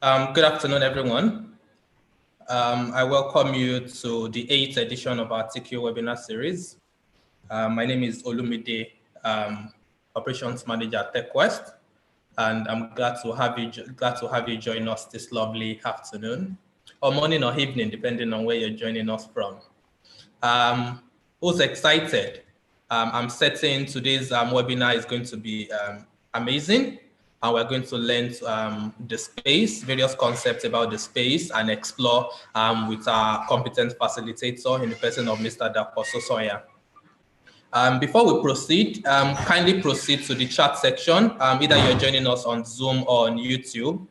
Good afternoon, everyone. I welcome you to the 8th edition of our TQ webinar series. My name is Olumide, Operations Manager at TechWest, and I'm glad to have you join us this lovely afternoon, or morning or evening, depending on where you're joining us from. Who's excited? I'm certain today's webinar is going to be amazing. And we're going to learn the space, various concepts about the space, and explore with our competent facilitator in the person of Mr. Dapo Sosanya. Before we proceed, kindly proceed to the chat section. Either you're joining us on Zoom or on YouTube.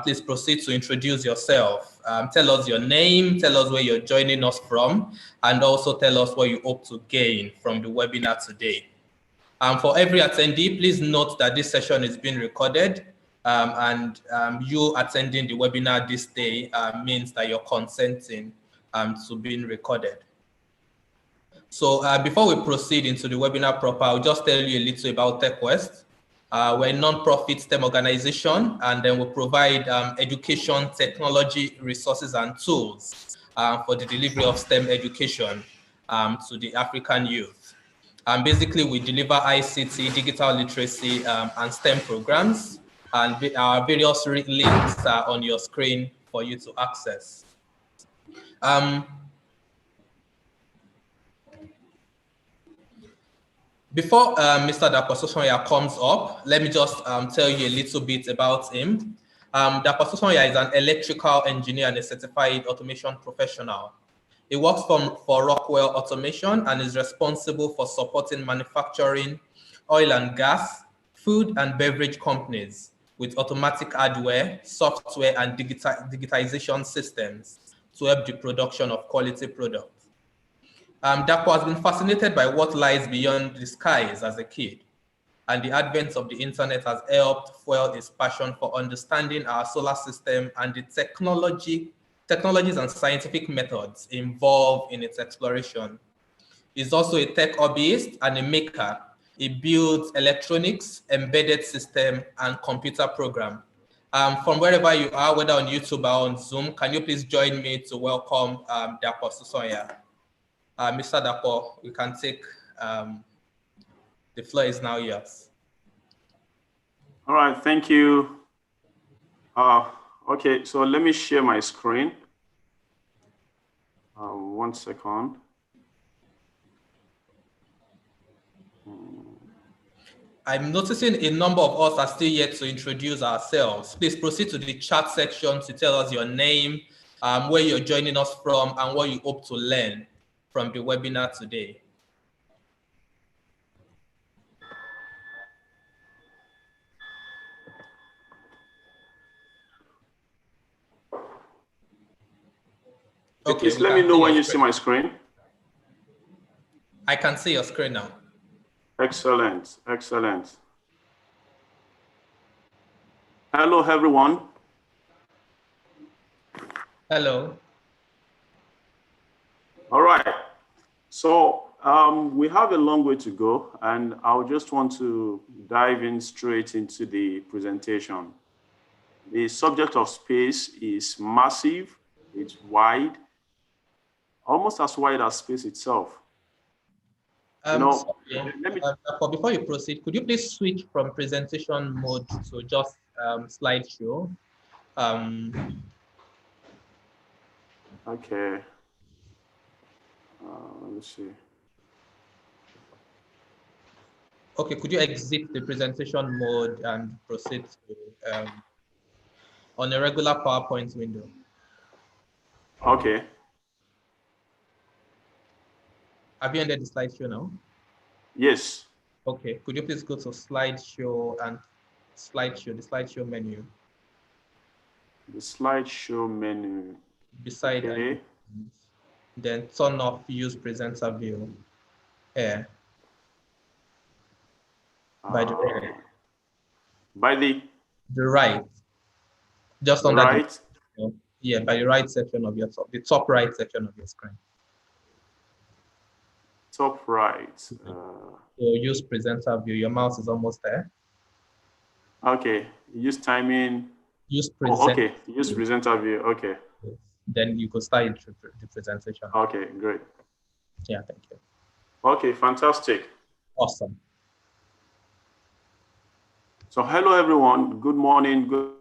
Please proceed to introduce yourself. Tell us your name, tell us where you're joining us from, and also tell us what you hope to gain from the webinar today. For every attendee, please note that this session is being recorded, and you attending the webinar this day means that you're consenting to being recorded. So before we proceed into the webinar proper, I'll just tell you a little about TechWest. We're a non-profit STEM organization, and then we provide education, technology, resources, and tools for the delivery of STEM education to the African youth. Basically, we deliver ICT, digital literacy, and STEM programs, and our various links are on your screen for you to access. Before Mr. Dapo Sosanya comes up, let me just tell you a little bit about him. Dapo Sosanya is an electrical engineer and a certified automation professional. He works for Rockwell Automation and is responsible for supporting manufacturing, oil and gas, food and beverage companies with automatic hardware, software, and digitization systems to help the production of quality products. Dapo has been fascinated by what lies beyond the skies as a kid, and the advent of the internet has helped fuel his passion for understanding our solar system and the technologies and scientific methods involved in its exploration. He's also a tech hobbyist and a maker. He builds electronics, embedded system, and computer program. From wherever you are, whether on YouTube or on Zoom, can you please join me to welcome Dapo Sosanya? Mr. Dapo, you can take, the floor is now yours. All right, thank you. Okay, so let me share my screen. 1 second. I'm noticing a number of us are still yet to introduce ourselves. Please proceed to the chat section to tell us your name, where you're joining us from, and what you hope to learn from the webinar today. Okay, please let me know when you see my screen. I can see your screen now. Excellent, excellent. Hello, everyone. Hello. All right. So we have a long way to go, and I just want to dive in straight into the presentation. The subject of space is massive, it's wide, almost as wide as space itself. Before you proceed, could you please switch from presentation mode to just slideshow? Okay. Let me see. Okay, could you exit the presentation mode and proceed to on a regular PowerPoint window? Okay. Have you ended the slideshow now? Yes. Okay, could you please go to slideshow and slideshow, the slideshow menu? The slideshow menu. Beside okay. Then turn off use presenter view here. By the right. By the right. Just on right. Yeah, by the right section of your the top right section of your screen. Top right. So use presenter view. Your mouse is almost there. Okay. Use timing. Use Oh, present. okay. Use presenter view. Okay. Then you could start the presentation. Okay, great. Yeah, thank you. Okay, fantastic. Awesome. So hello, everyone. Good morning. Good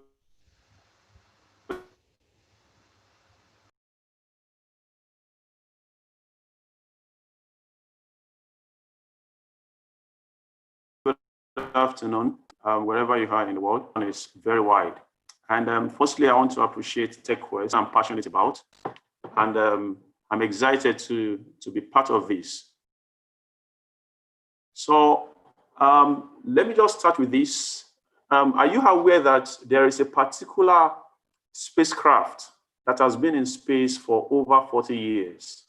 afternoon, wherever you are in the world, and it's very wide. And firstly, I want to appreciate TechQuest I'm passionate about, and I'm excited to be part of this. So let me just start with this. Are you aware that there is a particular spacecraft that has been in space for over 40 years?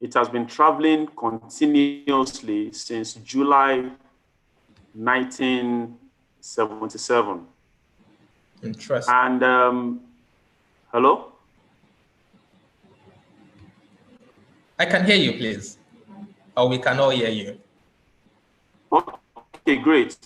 It has been traveling continuously since July 1977. Interesting. And hello? I can hear you, please. Or we can all hear you. Okay, great.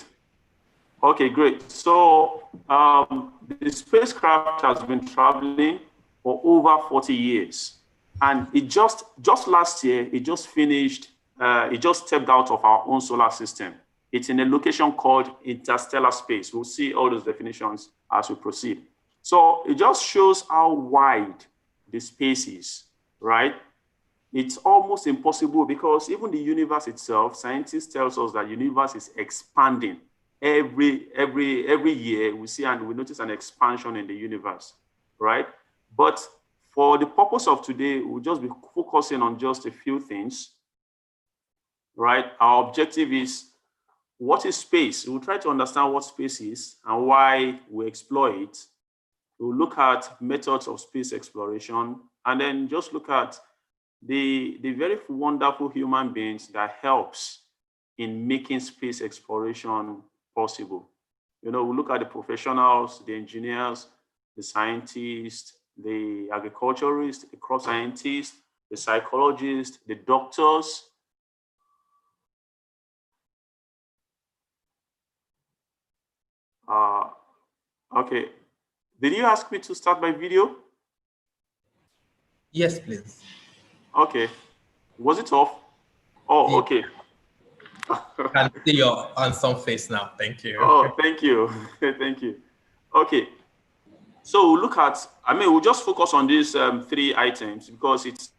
Okay, great. So the spacecraft has been traveling for over 40 years. And it just last year, it just finished, it just stepped out of our own solar system. It's in a location called interstellar space. We'll see all those definitions as we proceed. So it just shows how wide the space is, right? It's almost impossible because even the universe itself, scientists tell us that the universe is expanding. Every year we see and we notice an expansion in the universe, right? But for the purpose of today, we'll just be focusing on just a few things, right? Our objective is, what is space? We'll try to understand what space is and why we explore it. We'll look at methods of space exploration, and then just look at the very wonderful human beings that helps in making space exploration possible. You know, we look at the professionals, the engineers, the scientists, the agriculturists, the crop scientists, the psychologists, the doctors. Okay, did you ask me to start my video? Yes, please. Okay, was it off? Oh, okay. I can see your handsome face now. Thank you. Oh, thank you. Thank you. Okay. So we'll look at, we'll just focus on these three items because it's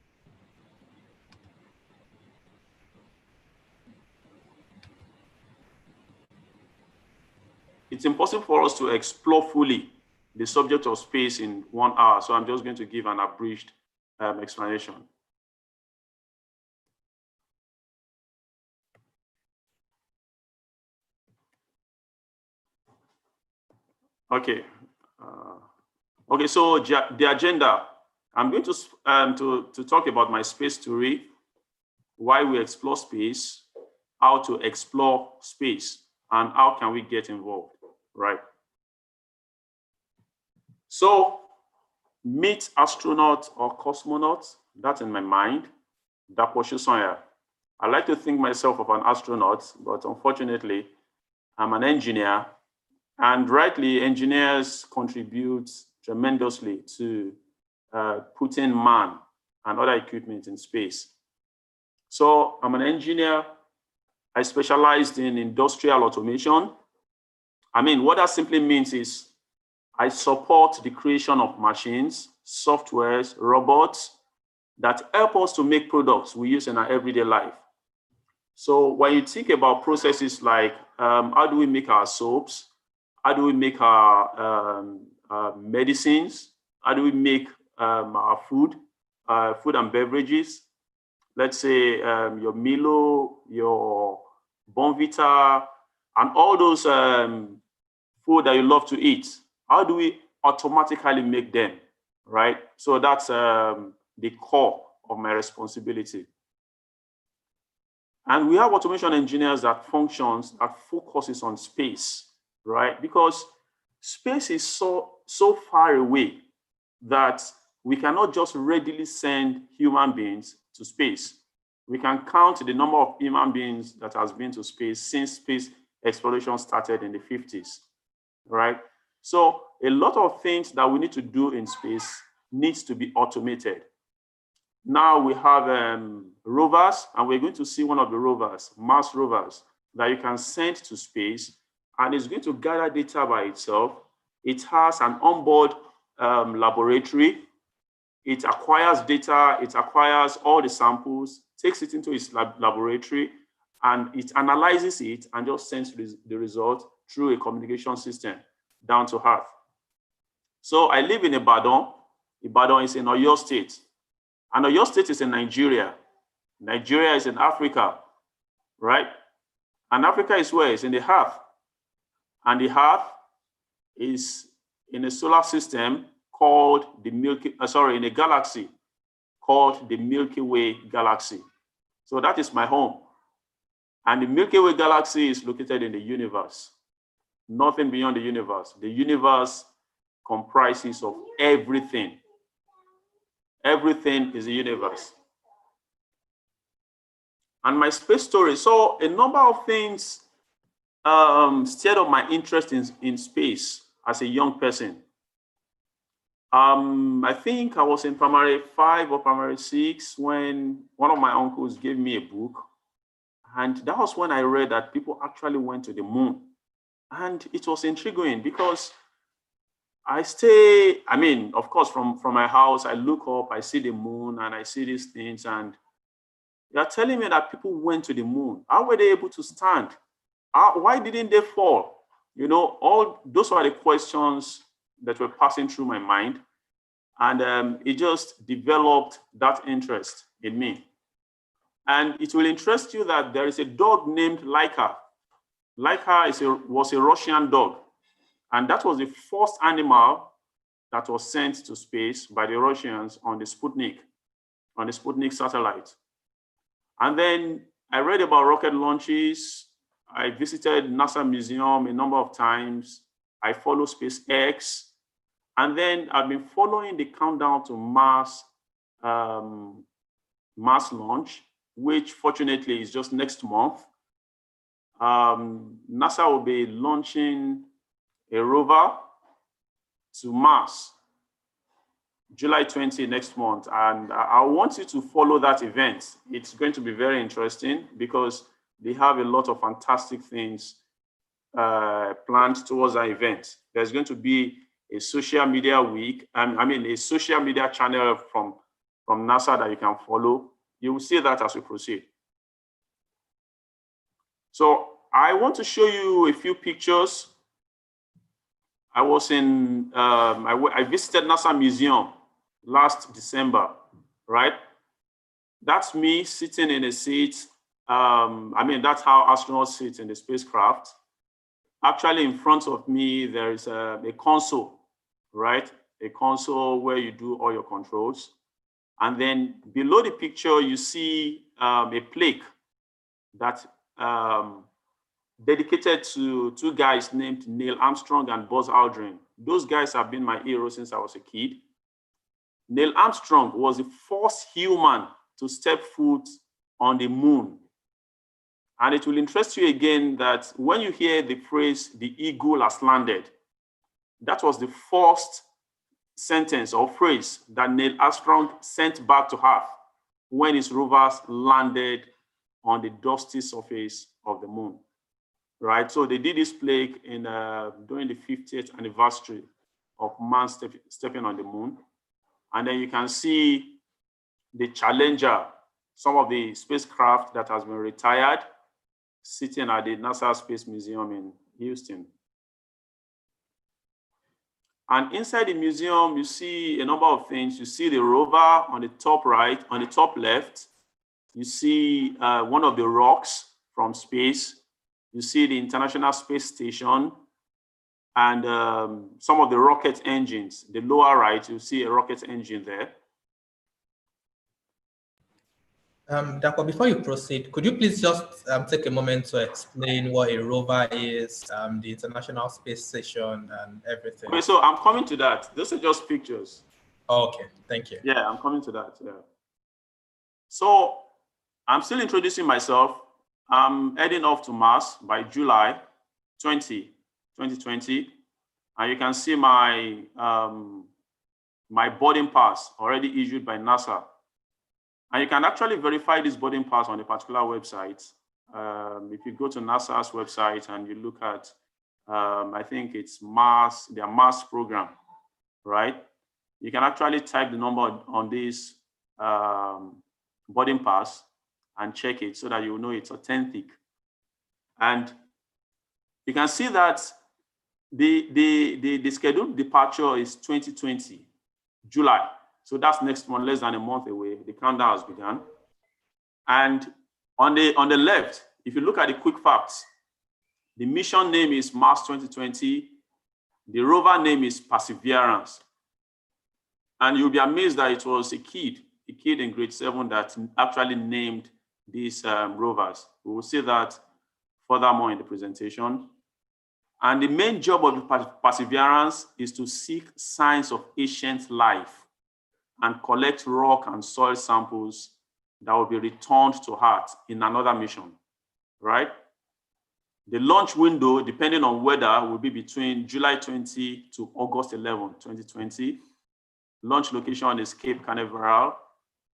impossible for us to explore fully the subject of space in 1 hour. So I'm just going to give an abridged explanation. Okay. Okay, so the agenda, I'm going to talk about my space theory, why we explore space, how to explore space, and how can we get involved, right? So meet astronaut or cosmonaut, that's in my mind, Dapo Sosanya. I like to think myself of an astronaut, but unfortunately, I'm an engineer, and rightly, engineers contribute tremendously to putting man and other equipment in space. So I'm an engineer. I specialized in industrial automation. What that simply means is I support the creation of machines, softwares, robots that help us to make products we use in our everyday life. So when you think about processes like how do we make our soaps, how do we make our medicines, how do we make our food and beverages, let's say your Milo, your Bonvita, and all those food that you love to eat, how do we automatically make them, right? So that's the core of my responsibility. And we have automation engineers that focuses on space, right? Because space is so far away that we cannot just readily send human beings to space. We can count the number of human beings that has been to space since space exploration started in the 50s, right? So a lot of things that we need to do in space needs to be automated. Now we have rovers, and we're going to see one of the rovers, Mars rovers, that you can send to space, and it's going to gather data by itself. It has an onboard laboratory. It acquires data, it acquires all the samples, takes it into its laboratory, and it analyzes it and just sends the result through a communication system down to Earth. So I live in Ibadan. Ibadan is in Oyo State. And Oyo State is in Nigeria. Nigeria is in Africa, right? And Africa is where? It's in the Earth. And the Earth is in a solar system called the in a galaxy called the Milky Way galaxy. So that is my home. And the Milky Way galaxy is located in the universe. Nothing beyond the universe. The universe comprises of everything. Everything is the universe. And my space story. So a number of things stirred up my interest in space as a young person. I think I was in primary 5 or primary 6 when one of my uncles gave me a book. And that was when I read that people actually went to the moon. And it was intriguing because of course, from my house, I look up, I see the moon and I see these things. And they're telling me that people went to the moon. How were they able to stand? Why didn't they fall? You know, all those were the questions that were passing through my mind. And it just developed that interest in me. And it will interest you that there is a dog named Laika. Laika was a Russian dog. And that was the first animal that was sent to space by the Russians on the Sputnik satellite. And then I read about rocket launches. I visited NASA Museum a number of times. I follow SpaceX. And then I've been following the countdown to Mars launch, which fortunately is just next month. NASA will be launching a rover to Mars, July 20 next month. And I want you to follow that event. It's going to be very interesting because they have a lot of fantastic things planned towards that event. There's going to be a social media week, a social media channel from NASA that you can follow. You will see that as we proceed. So I want to show you a few pictures. I was I visited NASA Museum last December, right? That's me sitting in a seat. That's how astronauts sit in the spacecraft. Actually, in front of me, there is a console, right? A console where you do all your controls. And then below the picture, you see a plaque that dedicated to 2 guys named Neil Armstrong and Buzz Aldrin. Those guys have been my heroes since I was a kid. Neil Armstrong was the first human to step foot on the moon. And it will interest you again that when you hear the phrase, the eagle has landed, that was the first sentence or phrase that Neil Armstrong sent back to Earth when his rovers landed on the dusty surface of the moon, right? So they did this plaque during the 50th anniversary of man stepping on the moon. And then you can see the Challenger, some of the spacecraft that has been retired, sitting at the NASA Space Museum in Houston. And inside the museum, you see a number of things. You see the rover on the top right, on the top left. You see one of the rocks from space. You see the International Space Station and some of the rocket engines. The lower right, you see a rocket engine there. Dapo, before you proceed, could you please just take a moment to explain what a rover is, the International Space Station and everything? Okay, so I'm coming to that. Those are just pictures. Oh, okay, thank you. Yeah, I'm coming to that, yeah. So I'm still introducing myself. I'm heading off to Mars by July 2020. And you can see my, my boarding pass already issued by NASA. And you can actually verify this boarding pass on a particular website. If you go to NASA's website and you look at, I think it's Mars, their Mars program, right? You can actually type the number on this boarding pass and check it so that you know it's authentic. And you can see that the scheduled departure is 2020, July. So that's next month, less than a month away. The countdown has begun. And on the left, if you look at the quick facts, the mission name is Mars 2020. The rover name is Perseverance. And you'll be amazed that it was a kid in grade 7 that actually named these rovers. We will see that furthermore in the presentation. And the main job of the Perseverance is to seek signs of ancient life and collect rock and soil samples that will be returned to Earth in another mission, right? The launch window, depending on weather, will be between July 20 to August 11, 2020. Launch location is Cape Canaveral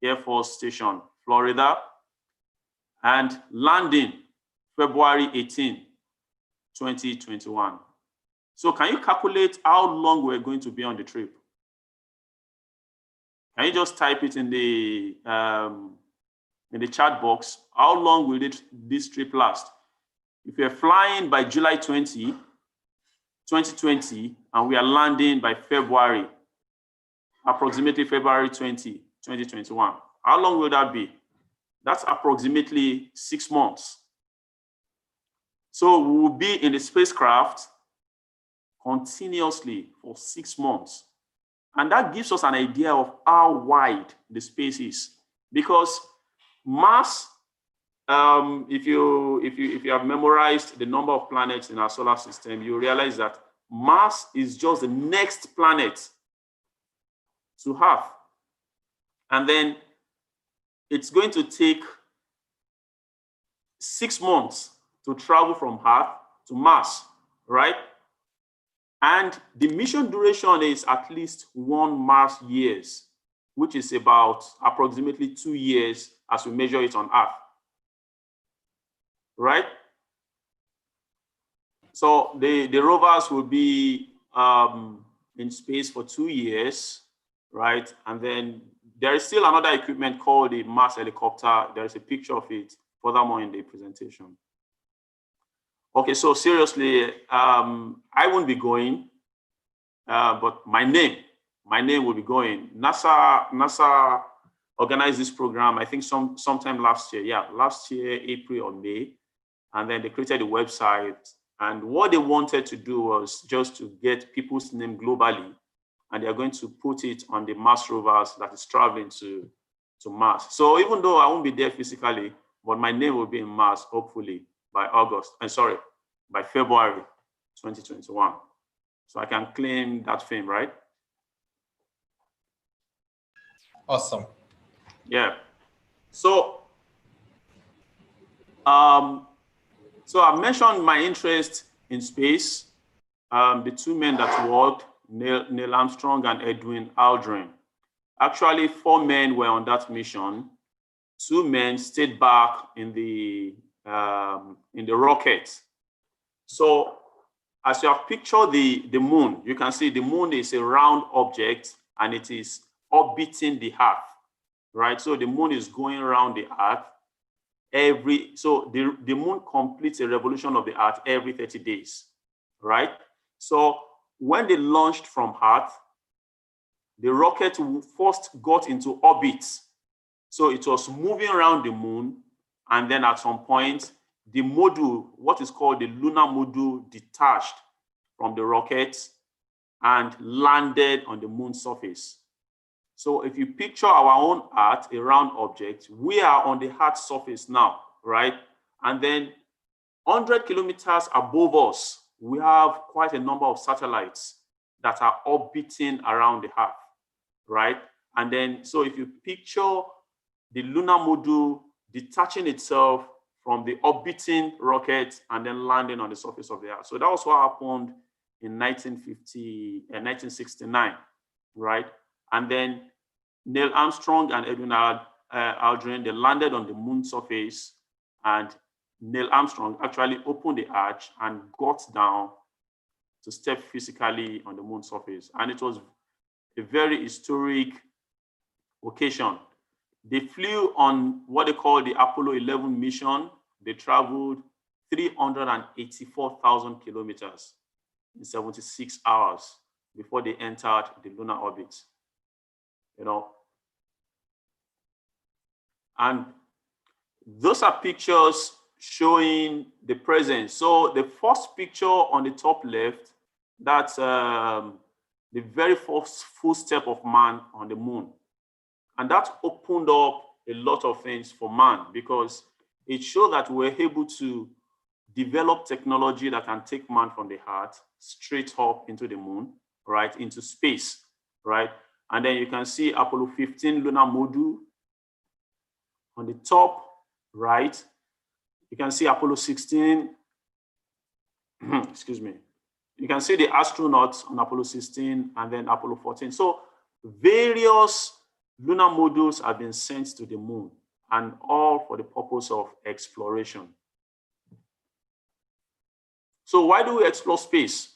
Air Force Station, Florida. And landing February 18, 2021. So can you calculate how long we're going to be on the trip? Can you just type it in the chat box? How long will this trip last? If you're flying by July 20, 2020, and we are landing by February, approximately February 20, 2021, how long will that be? That's approximately 6 months. So we will be in the spacecraft continuously for 6 months. And that gives us an idea of how wide the space is. Because Mars, if you have memorized the number of planets in our solar system, you realize that Mars is just the next planet to Earth. And then it's going to take 6 months to travel from Earth to Mars, right? And the mission duration is at least 1 Mars years, which is about approximately 2 years as we measure it on Earth, right? So the rovers will be in space for 2 years, right? And then there is still another equipment called the Mars helicopter. There is a picture of it furthermore in the presentation. Okay, so seriously, I won't be going, but my name will be going. NASA organized this program, I think sometime last year. Yeah, last year, April or May. And then they created a website. And what they wanted to do was just to get people's name globally. And they're going to put it on the Mars rovers that is traveling to Mars. So even though I won't be there physically, but my name will be in Mars, hopefully, by February 2021. So I can claim that fame, right? Awesome. Yeah. So, so I mentioned my interest in space. The 2 men that worked, Neil Armstrong and Edwin Aldrin. Actually, 4 men were on that mission. 2 men stayed back in the rocket. So as you have pictured the moon, you can see the moon is a round object and it is orbiting the Earth, right? So the moon is going around the Earth so the moon completes a revolution of the Earth every 30 days, right? So when they launched from Earth, the rocket first got into orbit. So it was moving around the moon, and then at some point, the module, what is called the lunar module, detached from the rocket and landed on the moon's surface. So if you picture our own Earth, a round object, we are on the Earth's surface now, right? And then 100 kilometers above us, we have quite a number of satellites that are orbiting around the Earth, right? And then, so if you picture the lunar module detaching itself from the orbiting rocket and then landing on the surface of the Earth. So that was what happened in 1969, right? And then Neil Armstrong and Edwin Aldrin, they landed on the moon surface, and Neil Armstrong actually opened the hatch and got down to step physically on the moon surface. And it was a very historic occasion. They flew on what they call the Apollo 11 mission. They traveled 384,000 kilometers in 76 hours before they entered the lunar orbit. You know, and those are pictures showing the presence. So the first picture on the top left, that's the very first full step of man on the moon. And that opened up a lot of things for man, because it showed that we're able to develop technology that can take man from the Earth straight up into the moon, right, into space, right? And then you can see Apollo 15 lunar module on the top right. You can see Apollo 16, excuse me. You can see the astronauts on Apollo 16 and then Apollo 14. So various lunar modules have been sent to the moon, and all for the purpose of exploration. So why do we explore space?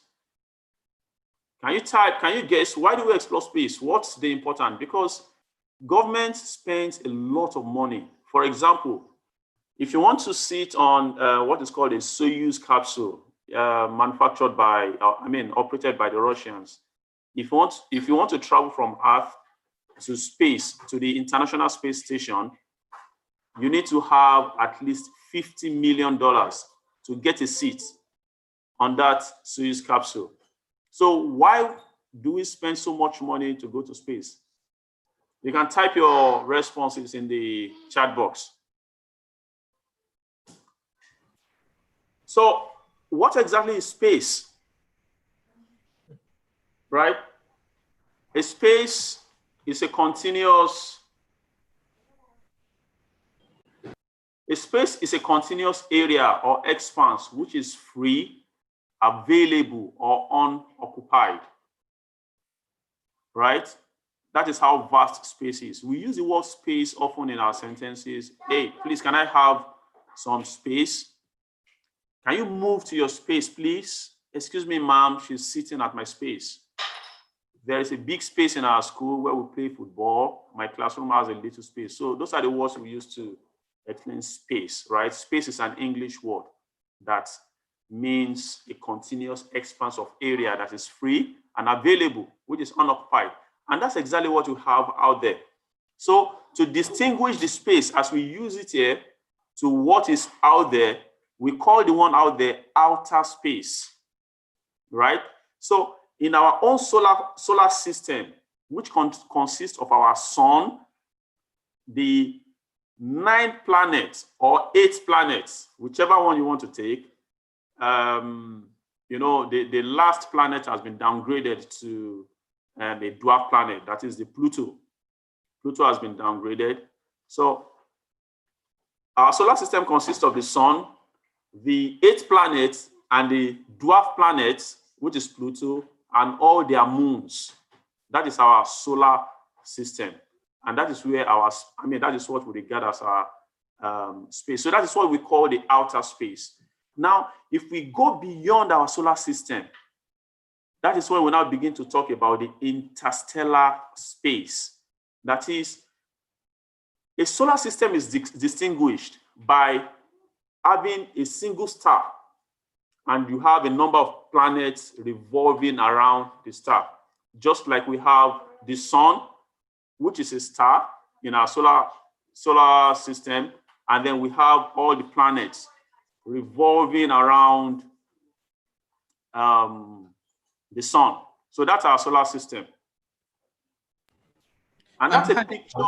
Can you guess, why do we explore space? What's the important? Because government spends a lot of money. For example, if you want to sit on what is called a Soyuz capsule, manufactured by, operated by the Russians, if you want to travel from Earth to space, to the International Space Station, you need to have at least $50 million to get a seat on that Soyuz capsule. So why do we spend so much money to go to space? You can type your responses in the chat box. So what exactly is space? Right? A space is a continuous area or expanse which is free, available, or unoccupied. Right? That is how vast space is. We use the word space often in our sentences. Hey, please, can I have some space? Can you move to your space, please? Excuse me, ma'am, she's sitting at my space. There is a big space in our school where we play football. My classroom has a little space. So those are the words we use to explain space, right? Space is an English word that means a continuous expanse of area that is free and available, which is unoccupied. And that's exactly what we have out there. So to distinguish the space as we use it here to what is out there, we call the one out there outer space, right? So in our own solar system, which consists of our sun, the 9 planets or 8 planets, whichever one you want to take, the last planet has been downgraded to a dwarf planet, that is the Pluto. Pluto has been downgraded. So our solar system consists of the sun, the 8 planets, and the dwarf planets, which is Pluto, and all their moons. That is our solar system. And that is where that is what we regard as our space. So that is what we call the outer space. Now, if we go beyond our solar system, that is when we now begin to talk about the interstellar space. That is, a solar system is distinguished by having a single star, and you have a number of planets revolving around the star. Just like we have the sun, which is a star in our solar system, and then we have all the planets revolving around the sun. So that's our solar system. And that's a picture.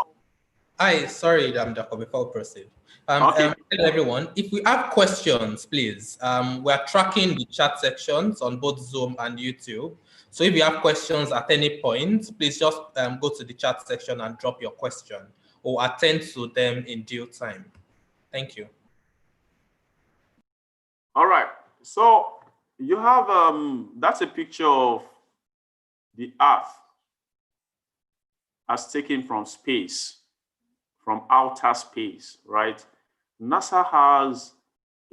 Sorry, Dapo, before we proceed. Okay. Everyone, if we have questions, please, we're tracking the chat sections on both Zoom and YouTube. So if you have questions at any point, please just go to the chat section and drop your question, or attend to them in due time. Thank you. All right. So you have, that's a picture of the Earth as taken from space, from outer space, right? NASA has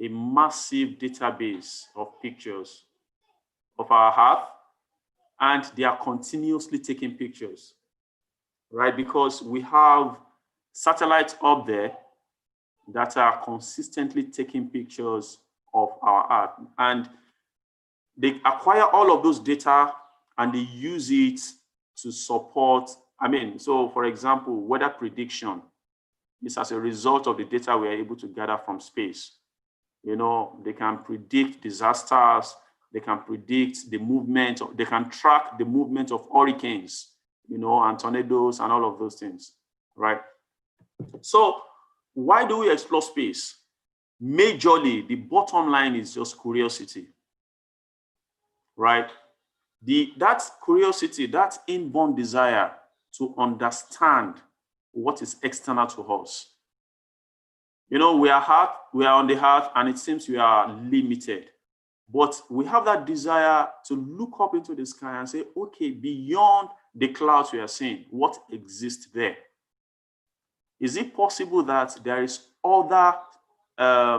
a massive database of pictures of our Earth, and they are continuously taking pictures, right? Because we have satellites up there that are consistently taking pictures of our Earth. And they acquire all of those data and they use it to support, so for example, weather prediction is as a result of the data we are able to gather from space. You know, they can predict disasters, they can predict the movement, they can track the movement of hurricanes, you know, and tornadoes and all of those things, right? So why do we explore space? Majorly, the bottom line is just curiosity, right? That curiosity, that inborn desire to understand what is external to us. You know, we are on the earth, and it seems we are limited. But we have that desire to look up into the sky and say, okay, beyond the clouds we are seeing, what exists there? Is it possible that there is other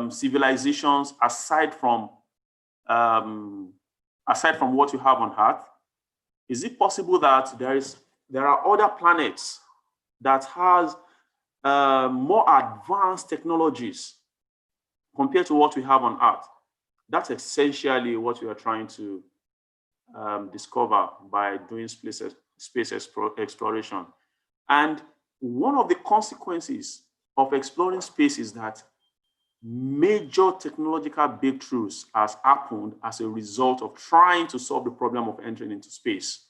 civilizations aside from what you have on Earth? Is it possible that there are other planets that has more advanced technologies compared to what we have on Earth? That's essentially what we are trying to discover by doing space exploration. And one of the consequences of exploring space is that major technological breakthroughs has happened as a result of trying to solve the problem of entering into space,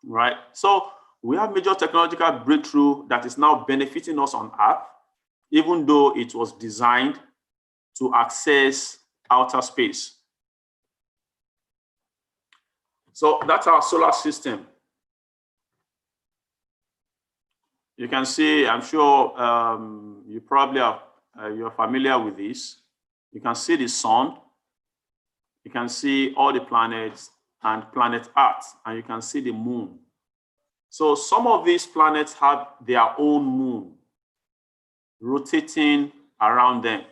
right? So we have major technological breakthrough that is now benefiting us on Earth, even though it was designed to access outer space. So that's our solar system. You can see, I'm sure you probably you're familiar with this. You can see the sun. You can see all the planets and planet Earth, and you can see the moon. So some of these planets have their own moon rotating around them.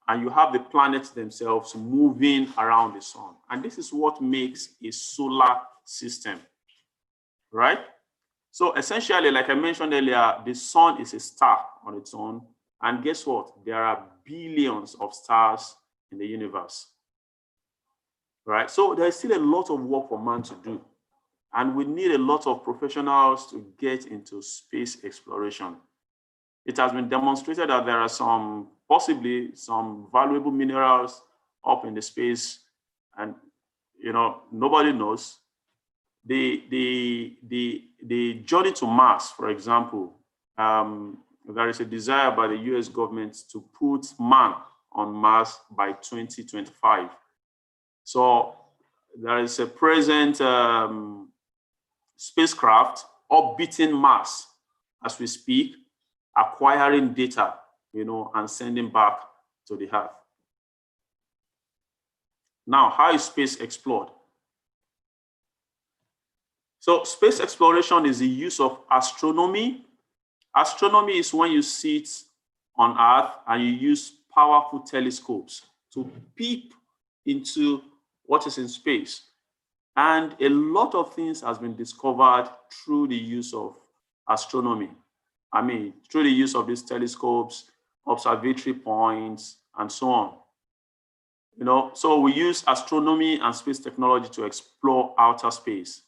And you have the planets themselves moving around the sun. And this is what makes a solar system, right? So essentially, like I mentioned earlier, the sun is a star on its own. And guess what? There are billions of stars in the universe, right? So there's still a lot of work for man to do. And we need a lot of professionals to get into space exploration. It has been demonstrated that there are possibly some valuable minerals up in the space, and you know, nobody knows. The journey to Mars, for example, there is a desire by the US government to put man on Mars by 2025. So there is a present spacecraft orbiting Mars as we speak, acquiring data, you know, and sending back to the Earth. Now, how is space explored? So space exploration is the use of astronomy. Astronomy is when you sit on Earth and you use powerful telescopes to peep into what is in space. And a lot of things has been discovered through the use of astronomy. Through the use of these telescopes, observatory points, and so on. You know, so we use astronomy and space technology to explore outer space.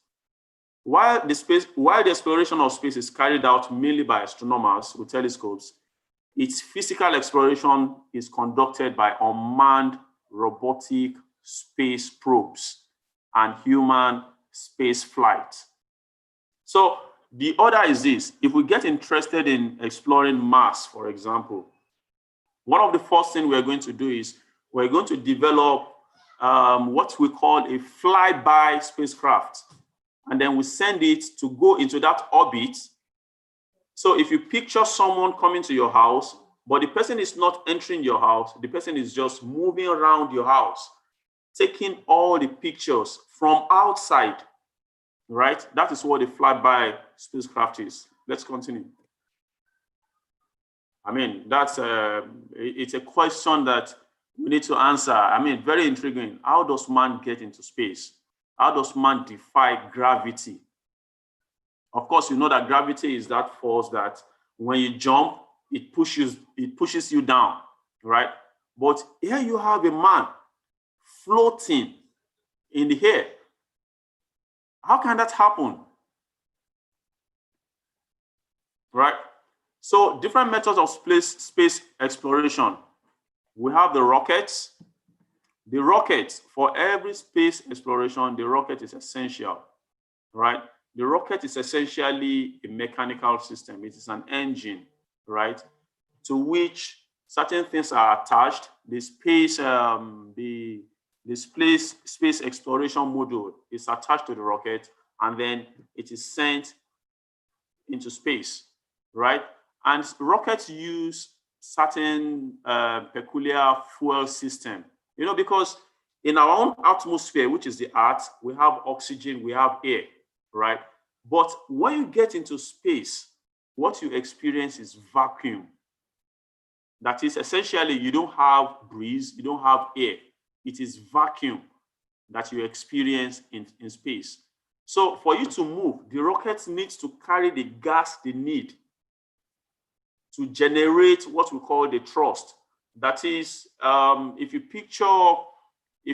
While the exploration of space is carried out mainly by astronomers with telescopes, its physical exploration is conducted by unmanned robotic space probes and human space flight. So the order is this: if we get interested in exploring Mars, for example, one of the first things we're going to do is we're going to develop what we call a flyby spacecraft. And then we send it to go into that orbit. So if you picture someone coming to your house, but the person is not entering your house, the person is just moving around your house. taking all the pictures from outside, right? That is what the Flyby spacecraft is. Let's continue. I mean, that's it's a question that we need to answer. I mean, very intriguing. How does man get into space? How does man defy gravity? Of course, you know that gravity is that force that when you jump, it pushes you down, right? But here you have a man floating in the air. How can that happen? Right? So different methods of space exploration. We have the rockets. The rocket, for every space exploration, the rocket is essential, right? The rocket is essentially a mechanical system. It is an engine, right, to which certain things are attached. The space exploration module is attached to the rocket, and then it is sent into space, right? And rockets use certain peculiar fuel system, you know, because in our own atmosphere, which is the Earth, we have oxygen, we have air, right? But when you get into space, what you experience is vacuum. That is essentially, you don't have breeze, you don't have air. It is vacuum that you experience in space. So for you to move, the rocket needs to carry the gas they need to generate what we call the thrust. That is, if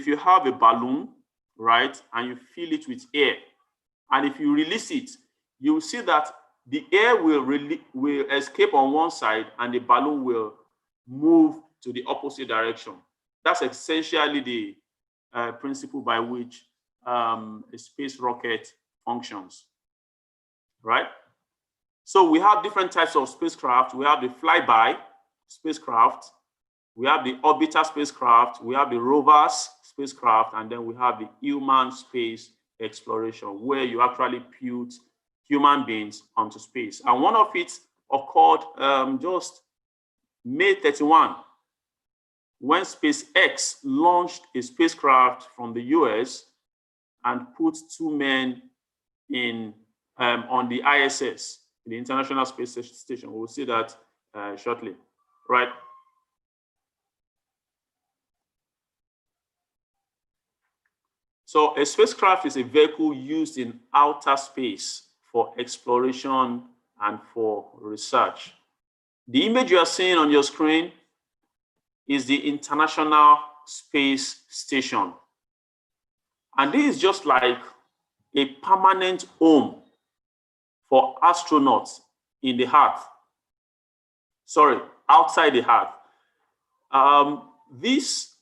you have a balloon, right, and you fill it with air, and if you release it, you will see that the air will escape on one side and the balloon will move to the opposite direction. That's essentially the principle by which a space rocket functions, right? So we have different types of spacecraft. We have the Flyby spacecraft, we have the orbiter spacecraft, we have the rovers spacecraft, and then we have the human space exploration, where you actually put human beings onto space. And one of it occurred just May 31, when SpaceX launched a spacecraft from the US and put 2 men in on the ISS, the International Space Station. We'll see that shortly, right? So a spacecraft is a vehicle used in outer space for exploration and for research. The image you are seeing on your screen is the International Space Station. And this is just like a permanent home for astronauts in the Earth. Sorry, outside the Earth. This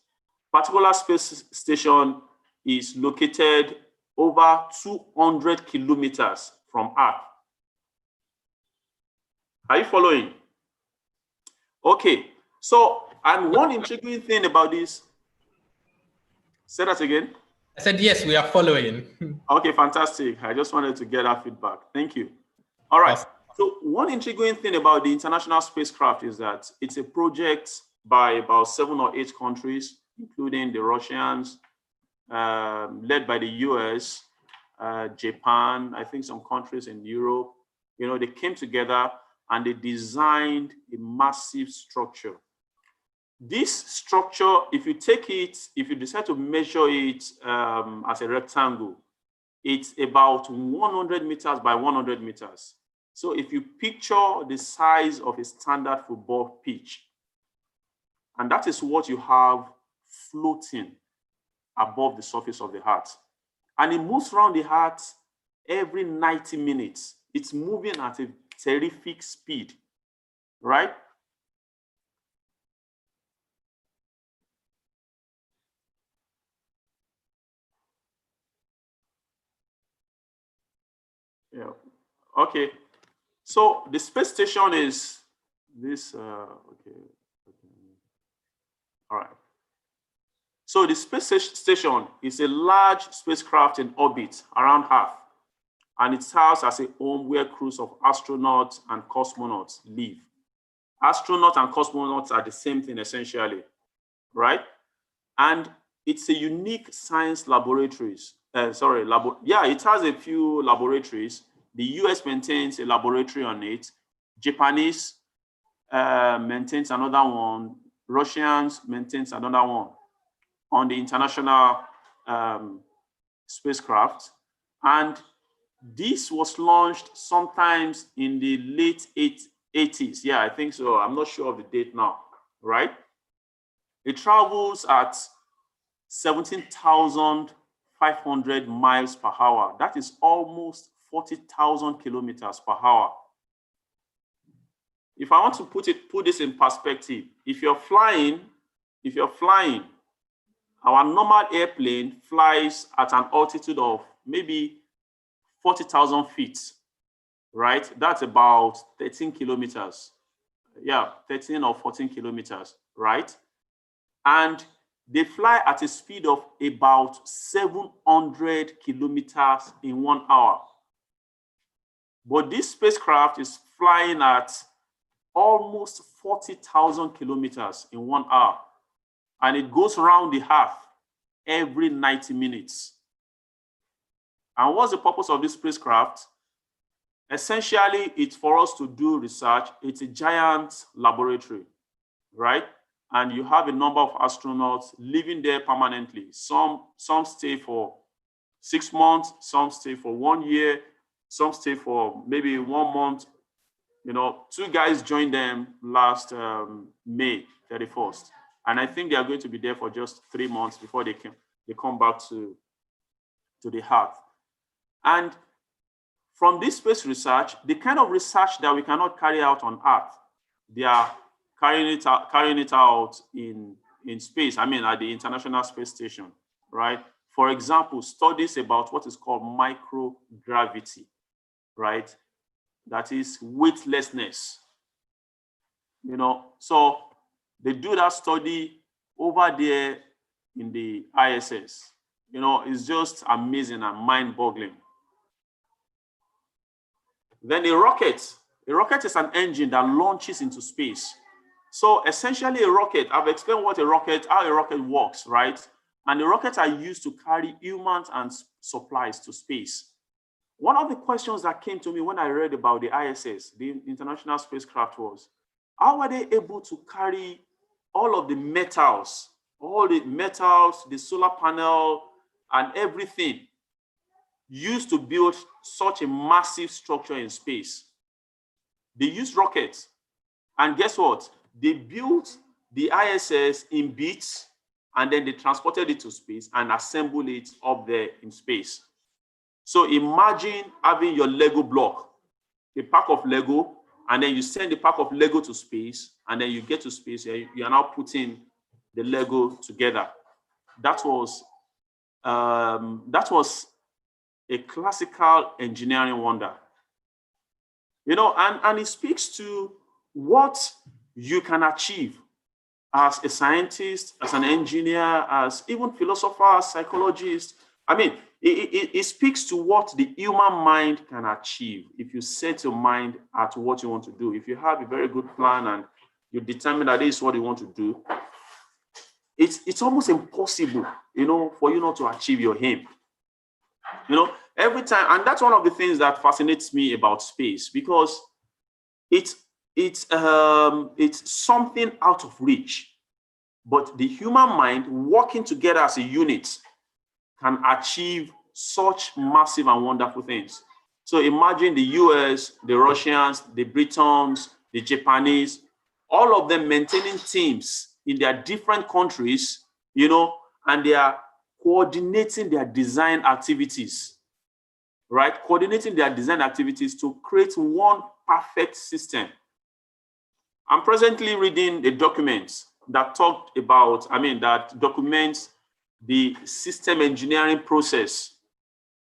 particular space station is located over 200 kilometers from Earth. Are you following? Okay, so, and one intriguing thing about this, say that again. I said, yes, we are following. Okay, fantastic. I just wanted to get that feedback. Thank you. All right. Awesome. So one intriguing thing about the international spacecraft is that it's a project by about 7 or 8 countries, including the Russians, led by the US, Japan, I think some countries in Europe. You know, they came together and they designed a massive structure. This structure, if you take it, if you decide to measure it as a rectangle, it's about 100 meters by 100 meters. So if you picture the size of a standard football pitch, and that is what you have floating above the surface of the Earth. And it moves around the Earth every 90 minutes. It's moving at a terrific speed, right? Yeah. Okay. So the space station is this. Okay. All right. So the space station is a large spacecraft in orbit around Earth, and it serves as a home where crews of astronauts and cosmonauts live. Astronauts and cosmonauts are the same thing essentially, right? And it's a unique science laboratories. It has a few laboratories. The US maintains a laboratory on it. Japanese maintains another one. Russians maintains another one on the international spacecraft. And this was launched sometimes in the late 80s. Yeah, I think so. I'm not sure of the date now, right? It travels at 17,500 miles per hour. That is almost 40,000 kilometers per hour. If I want to put this in perspective, if you're flying, our normal airplane flies at an altitude of maybe 40,000 feet, right? That's about 13 kilometers. Yeah, 13 or 14 kilometers, right? And they fly at a speed of about 700 kilometers in 1 hour. But this spacecraft is flying at almost 40,000 kilometers in 1 hour. And it goes around the Earth every 90 minutes. And what's the purpose of this spacecraft? Essentially, it's for us to do research. It's a giant laboratory, right? And you have a number of astronauts living there permanently. Some stay for 6 months, some stay for 1 year, some stay for maybe 1 month. You know, 2 guys joined them last May 31st. And I think they are going to be there for just 3 months before they come back to the Earth. And from this space research, the kind of research that we cannot carry out on Earth, they are carrying it out in space, at the International Space Station, right? For example, studies about what is called microgravity, right? That is weightlessness. You know, so they do that study over there in the ISS. You know, it's just amazing and mind-boggling. Then a rocket is an engine that launches into space. So essentially a rocket, I've explained how a rocket works, right? And the rockets are used to carry humans and supplies to space. One of the questions that came to me when I read about the ISS, the International Spacecraft, was, how are they able to carry all of the metals, the solar panel, and everything used to build such a massive structure in space? They used rockets. And guess what? They built the ISS in bits, and then they transported it to space and assembled it up there in space. So imagine having your Lego block, a pack of Lego, and then you send the pack of Lego to space, and then you get to space, you are now putting the Lego together. That was a classical engineering wonder. You know, and it speaks to what you can achieve as a scientist, as an engineer, as even philosopher, psychologist. It speaks to what the human mind can achieve if you set your mind at what you want to do. If you have a very good plan and you determine that this is what you want to do, it's almost impossible, you know, for you not to achieve your aim. You know, every time, and that's one of the things that fascinates me about space, because it's something out of reach, but the human mind working together as a unit can achieve such massive and wonderful things. So imagine the US, the Russians, the Britons, the Japanese, all of them maintaining teams in their different countries, you know, and they are coordinating their design activities, right? Coordinating their design activities to create one perfect system. I'm presently reading a document that that documents the system engineering process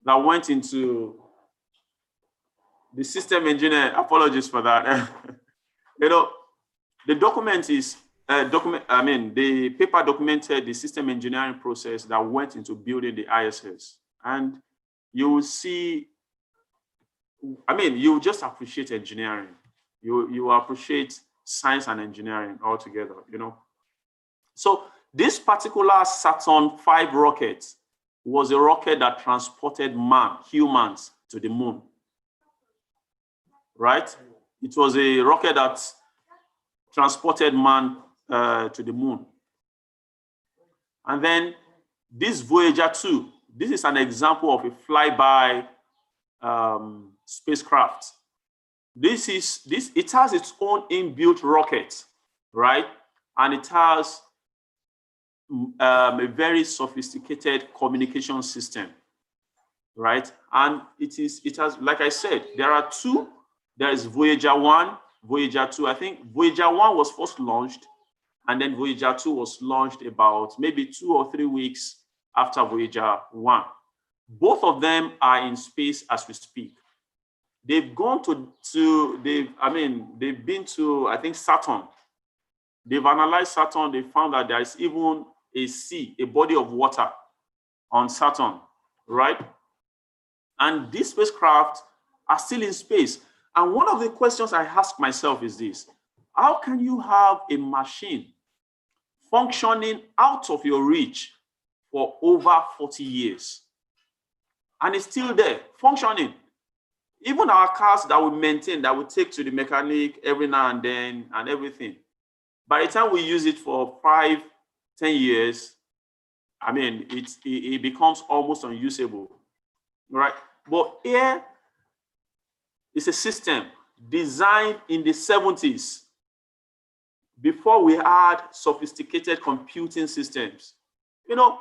that went into the system engineer. Apologies for that. You know, the document is the paper documented the system engineering process that went into building the ISS, and you will see. You just appreciate engineering. You appreciate science and engineering altogether. You know, so this particular Saturn V rocket was a rocket that transported humans to the moon, right? It was a rocket that transported man to the moon. And then this Voyager 2, this is an example of a flyby spacecraft. It has its own inbuilt rocket, right? And it has a very sophisticated communication system, right? And it has, like I said, there are two. There is Voyager 1, Voyager 2. I think Voyager 1 was first launched, and then Voyager 2 was launched about maybe 2 or 3 weeks after Voyager 1. Both of them are in space as we speak. They've gone they've been to, I think, Saturn. They've analyzed Saturn. They found that there is even a sea, a body of water on Saturn, right? And these spacecraft are still in space. And one of the questions I ask myself is this: how can you have a machine functioning out of your reach for over 40 years? And it's still there, functioning. Even our cars that we maintain, that we take to the mechanic every now and then and everything, by the time we use it for 5, 10 years, I mean, it becomes almost unusable, right? But here is a system designed in the 70s, before we had sophisticated computing systems. You know,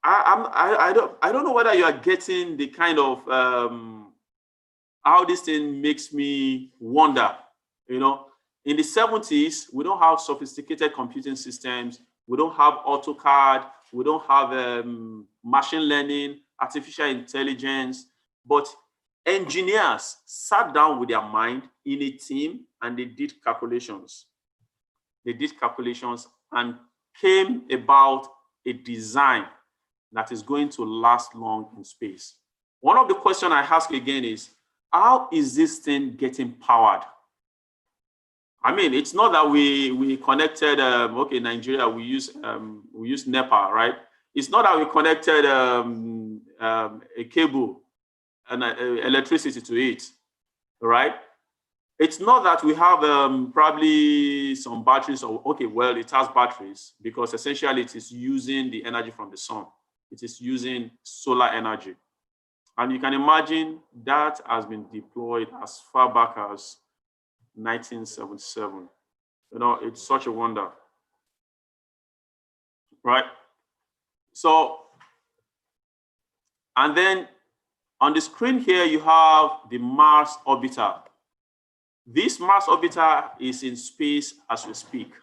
I don't know whether you are getting the kind of how this thing makes me wonder. You know, in the 70s, we don't have sophisticated computing systems. We don't have AutoCAD. We don't have machine learning, artificial intelligence. But engineers sat down with their mind in a team and they did calculations. They did calculations and came about a design that is going to last long in space. One of the questions I ask again is, how is this thing getting powered? I mean, it's not that we connected, okay, Nigeria, we use NEPA, right? It's not that we connected a cable and electricity to it, right? It's not that we have probably some batteries, or okay, well, it has batteries because essentially it is using the energy from the sun. It is using solar energy. And you can imagine that has been deployed as far back as 1977. You know, it's such a wonder, right? So, and then on the screen here, you have the Mars orbiter. This Mars orbiter is in space as we speak,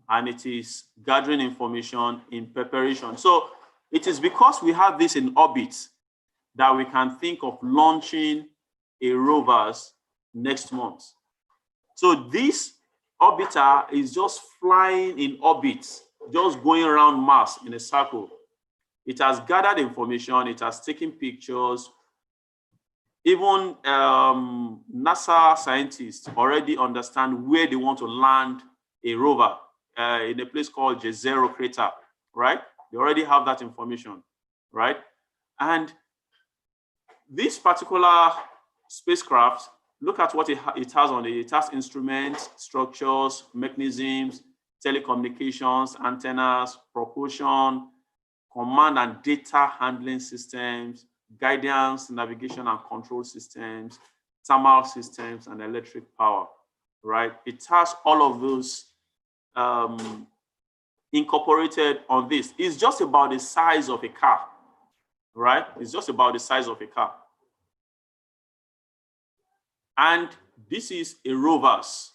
and it is gathering information in preparation. So it is because we have this in orbit that we can think of launching a rovers next month. So this orbiter is just flying in orbit, just going around Mars in a circle. It has gathered information, it has taken pictures. Even NASA scientists already understand where they want to land a rover in a place called Jezero Crater, right? They already have that information, right? And this particular spacecraft, look at what it has on it. It has instruments, structures, mechanisms, telecommunications, antennas, propulsion, command and data handling systems, guidance, navigation and control systems, thermal systems, and electric power, right? It has all of those incorporated on this. It's just about the size of a car, right? It's just about the size of a car. And this is a rovers,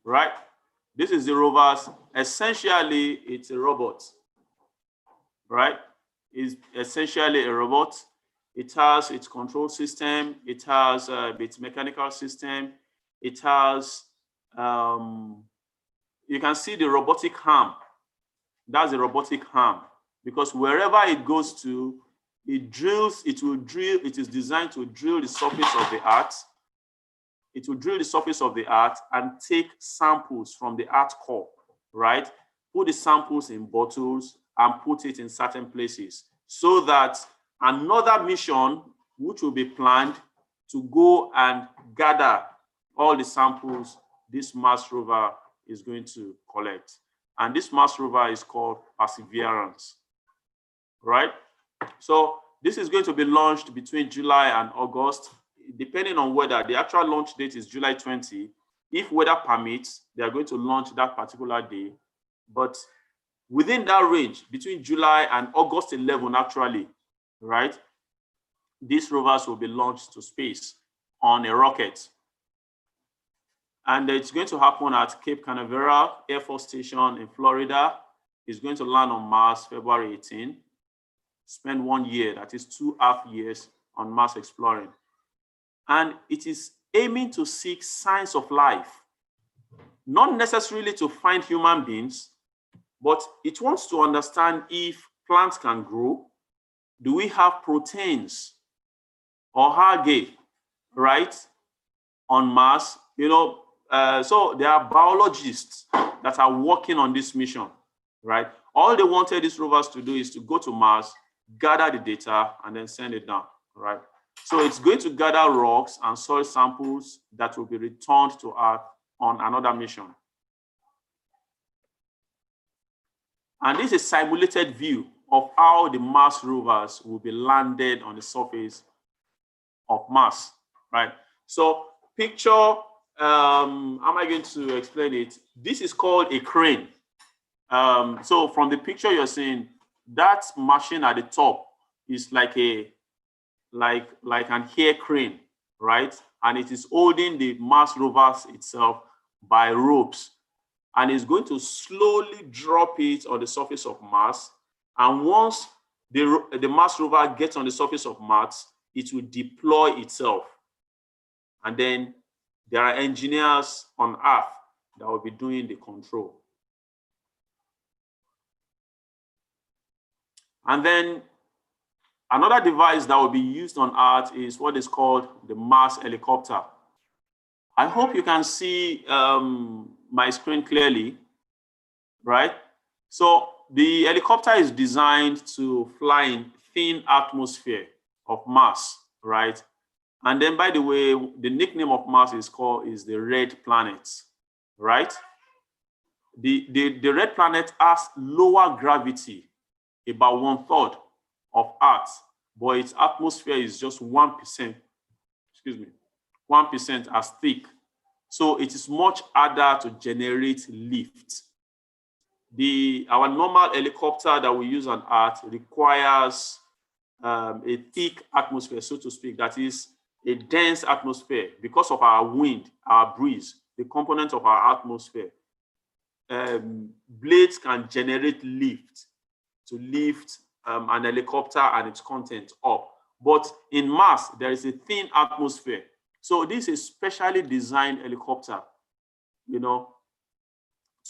right? This is the rovers. Essentially, it's a robot, right? It's essentially a robot. It has its control system. It has its mechanical system. It has, you can see the robotic arm. That's the robotic arm, because wherever it goes to, it drills, it will drill, it is designed to drill the surface of the earth. It will drill the surface of the earth and take samples from the earth core, right? Put the samples in bottles and put it in certain places so that another mission, which will be planned to go and gather all the samples this Mars rover is going to collect. And this Mars rover is called Perseverance, right? So this is going to be launched between July and August, depending on weather. The actual launch date is July 20. If weather permits, they are going to launch that particular day. But within that range, between July and August 11, actually, right, these rovers will be launched to space on a rocket. And it's going to happen at Cape Canaveral Air Force Station in Florida. It's going to land on Mars February 18. Spend 1 year, that is 2.5 years, on Mars exploring. And it is aiming to seek signs of life, not necessarily to find human beings, but it wants to understand if plants can grow. Do we have proteins or algae, right, on Mars? You know, so there are biologists that are working on this mission, right? All they wanted these rovers to do is to go to Mars, gather the data, and then send it down, right? So it's going to gather rocks and soil samples that will be returned to Earth on another mission. And this is a simulated view of how the Mars rovers will be landed on the surface of Mars, right? So picture, how am I going to explain it? This is called a crane. So from the picture you're seeing, that machine at the top is like an air crane, right? And it is holding the Mars rovers itself by ropes, and it's going to slowly drop it on the surface of Mars. And once the Mars rover gets on the surface of Mars, it will deploy itself. And then there are engineers on Earth that will be doing the control. And then another device that will be used on Earth is what is called the Mars helicopter. I hope you can see my screen clearly, right? So the helicopter is designed to fly in thin atmosphere of Mars, right? And then, by the way, the nickname of Mars is the red planet, right? The red planet has lower gravity, about 1/3 of Earth, but its atmosphere is just 1%, 1% as thick. So it is much harder to generate lift. Our normal helicopter that we use on Earth requires a thick atmosphere, so to speak, that is a dense atmosphere because of our wind, our breeze, the component of our atmosphere. Blades can generate lift to lift an helicopter and its content up. But in Mars, there is a thin atmosphere. So this is a specially designed helicopter, you know,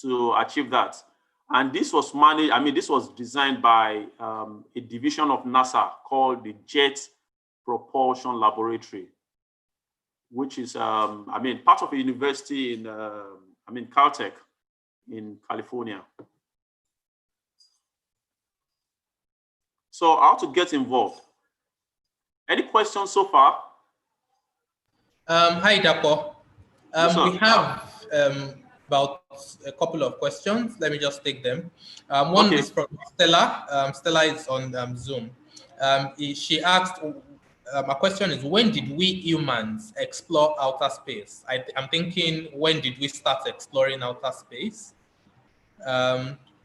to achieve that. And this was this was designed by a division of NASA called the Jet Propulsion Laboratory, which is, part of a university in, Caltech in California. So how to get involved? Any questions so far? Hi, Dapo. Yes, we have about a couple of questions. Let me just take them. One is from Stella. Stella is on Zoom. She asked, my question is, when did we humans explore outer space? I'm thinking, when did we start exploring outer space?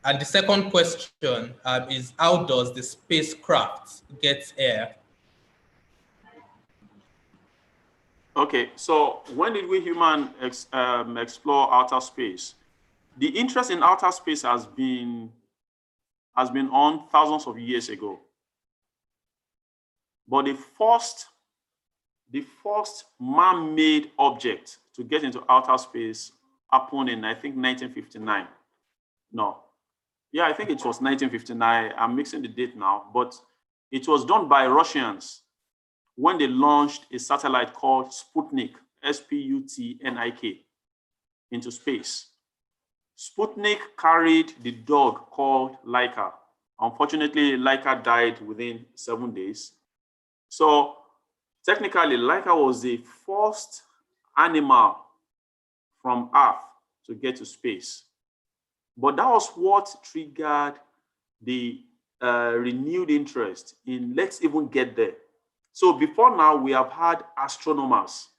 And the second question is, how does the spacecraft get air? Okay, so when did we humans explore outer space? The interest in outer space has been on thousands of years ago. But the first man-made object to get into outer space happened in, I think, 1959. No. Yeah, I think it was 1959. I'm mixing the date now, but it was done by Russians when they launched a satellite called Sputnik, Sputnik, into space. Sputnik carried the dog called Laika. Unfortunately, Laika died within 7 days. So technically, Laika was the first animal from Earth to get to space. But that was what triggered the renewed interest in let's even get there. So before now, we have had astronomers.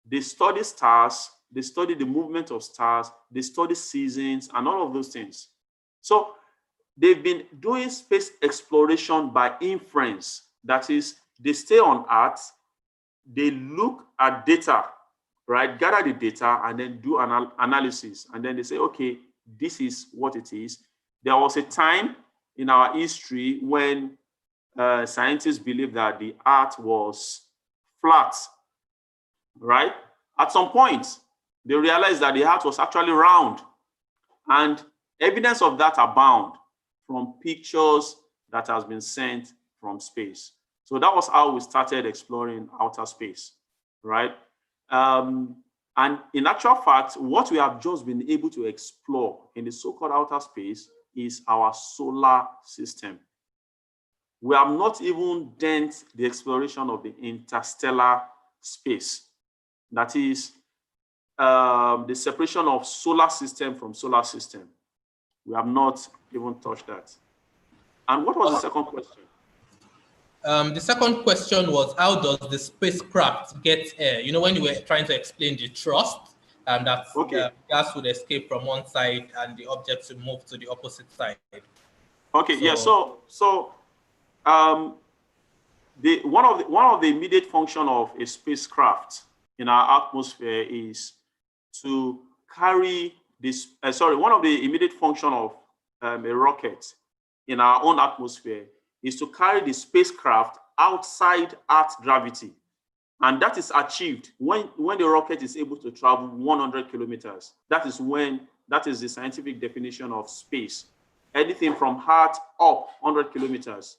They study stars, they study the movement of stars, they study seasons and all of those things. So they've been doing space exploration by inference. That is, they stay on Earth, they look at data, right? Gather the data and then do an analysis. And then they say, okay, this is what it is. There was a time in our history when scientists believed that the Earth was flat, right? At some point, they realized that the Earth was actually round. And evidence of that abound from pictures that has been sent from space. So that was how we started exploring outer space, right? And in actual fact, what we have just been able to explore in the so-called outer space is our solar system. We have not even done the exploration of the interstellar space. That is the separation of solar system from solar system. We have not even touched that. And what was the second question? The second question was, how does the spacecraft get air? You know, when you were trying to explain the thrust, that gas would escape from one side and the object would move to the opposite side. Okay, yeah. So one of the immediate function of a spacecraft in our atmosphere is to carry this. One of the immediate function of a rocket in our own atmosphere is to carry the spacecraft outside Earth's gravity. And that is achieved when the rocket is able to travel 100 kilometers. That is the scientific definition of space. Anything from Earth up 100 kilometers,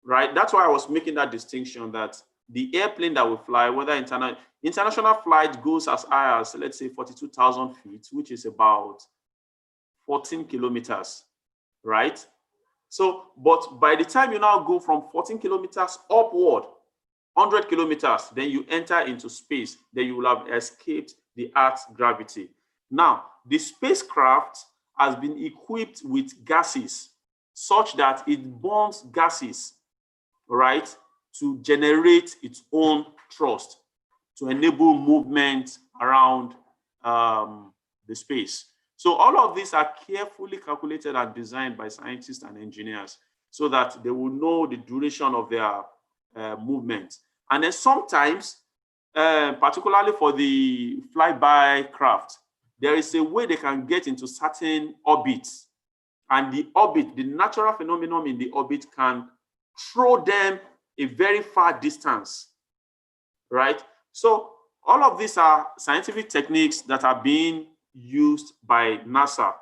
right? That's why I was making that distinction that the airplane that we fly, whether international flight goes as high as, let's say, 42,000 feet, which is about 14 kilometers, right? So, but by the time you now go from 14 kilometers upward, 100 kilometers, then you enter into space, then you will have escaped the Earth's gravity. Now, the spacecraft has been equipped with gases such that it burns gases, right, to generate its own thrust, to enable movement around the space. So all of these are carefully calculated and designed by scientists and engineers so that they will know the duration of their movement. And then sometimes, particularly for the flyby craft, there is a way they can get into certain orbits. And the orbit, the natural phenomenon in the orbit can throw them a very far distance, right? So all of these are scientific techniques that are being used by NASA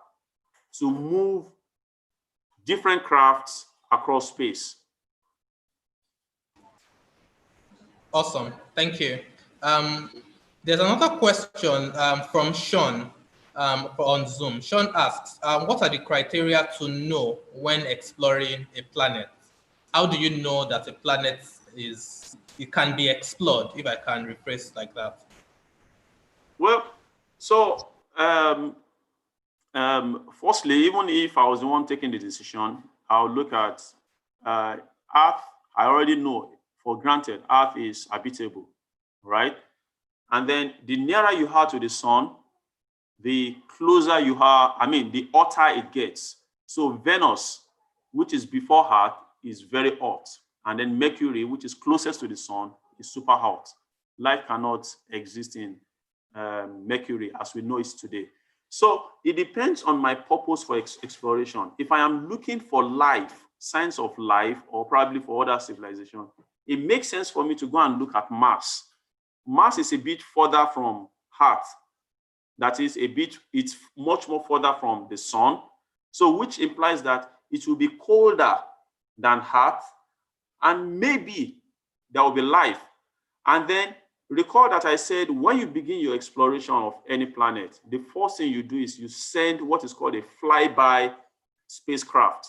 to move different crafts across space. Awesome, thank you. There's another question from Sean on Zoom. Sean asks, what are the criteria to know when exploring a planet? How do you know that a planet it can be explored, if I can rephrase like that? Well, so firstly, even if I was the one taking the decision, I'll look at Earth. I already know, for granted, Earth is habitable, right? And then the nearer you are to the sun, the closer you are, the hotter it gets. So Venus, which is before Earth, is very hot. And then Mercury, which is closest to the sun, is super hot. Life cannot exist in Mercury as we know it today. So it depends on my purpose for exploration. If I am looking for life, signs of life, or probably for other civilization, it makes sense for me to go and look at Mars. Mars is a bit further from Earth. That is it's much more further from the sun. So which implies that it will be colder than Earth, and maybe there will be life. And then recall that I said when you begin your exploration of any planet, the first thing you do is you send what is called a flyby spacecraft.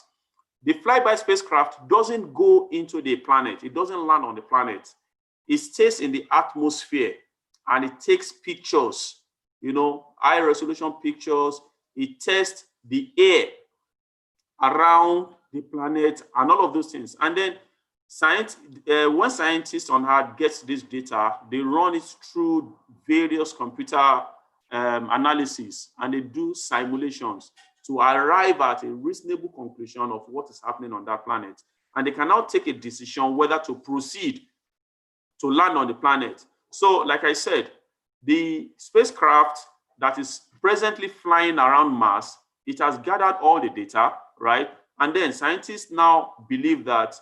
The flyby spacecraft doesn't go into the planet. It doesn't land on the planet. It stays in the atmosphere and it takes pictures, high resolution pictures. It tests the air around the planet and all of those things. And then when scientists on Earth get this data, they run it through various computer analysis, and they do simulations to arrive at a reasonable conclusion of what is happening on that planet. And they can now take a decision whether to proceed to land on the planet. So, like I said, the spacecraft that is presently flying around Mars, it has gathered all the data, right? And then scientists now believe that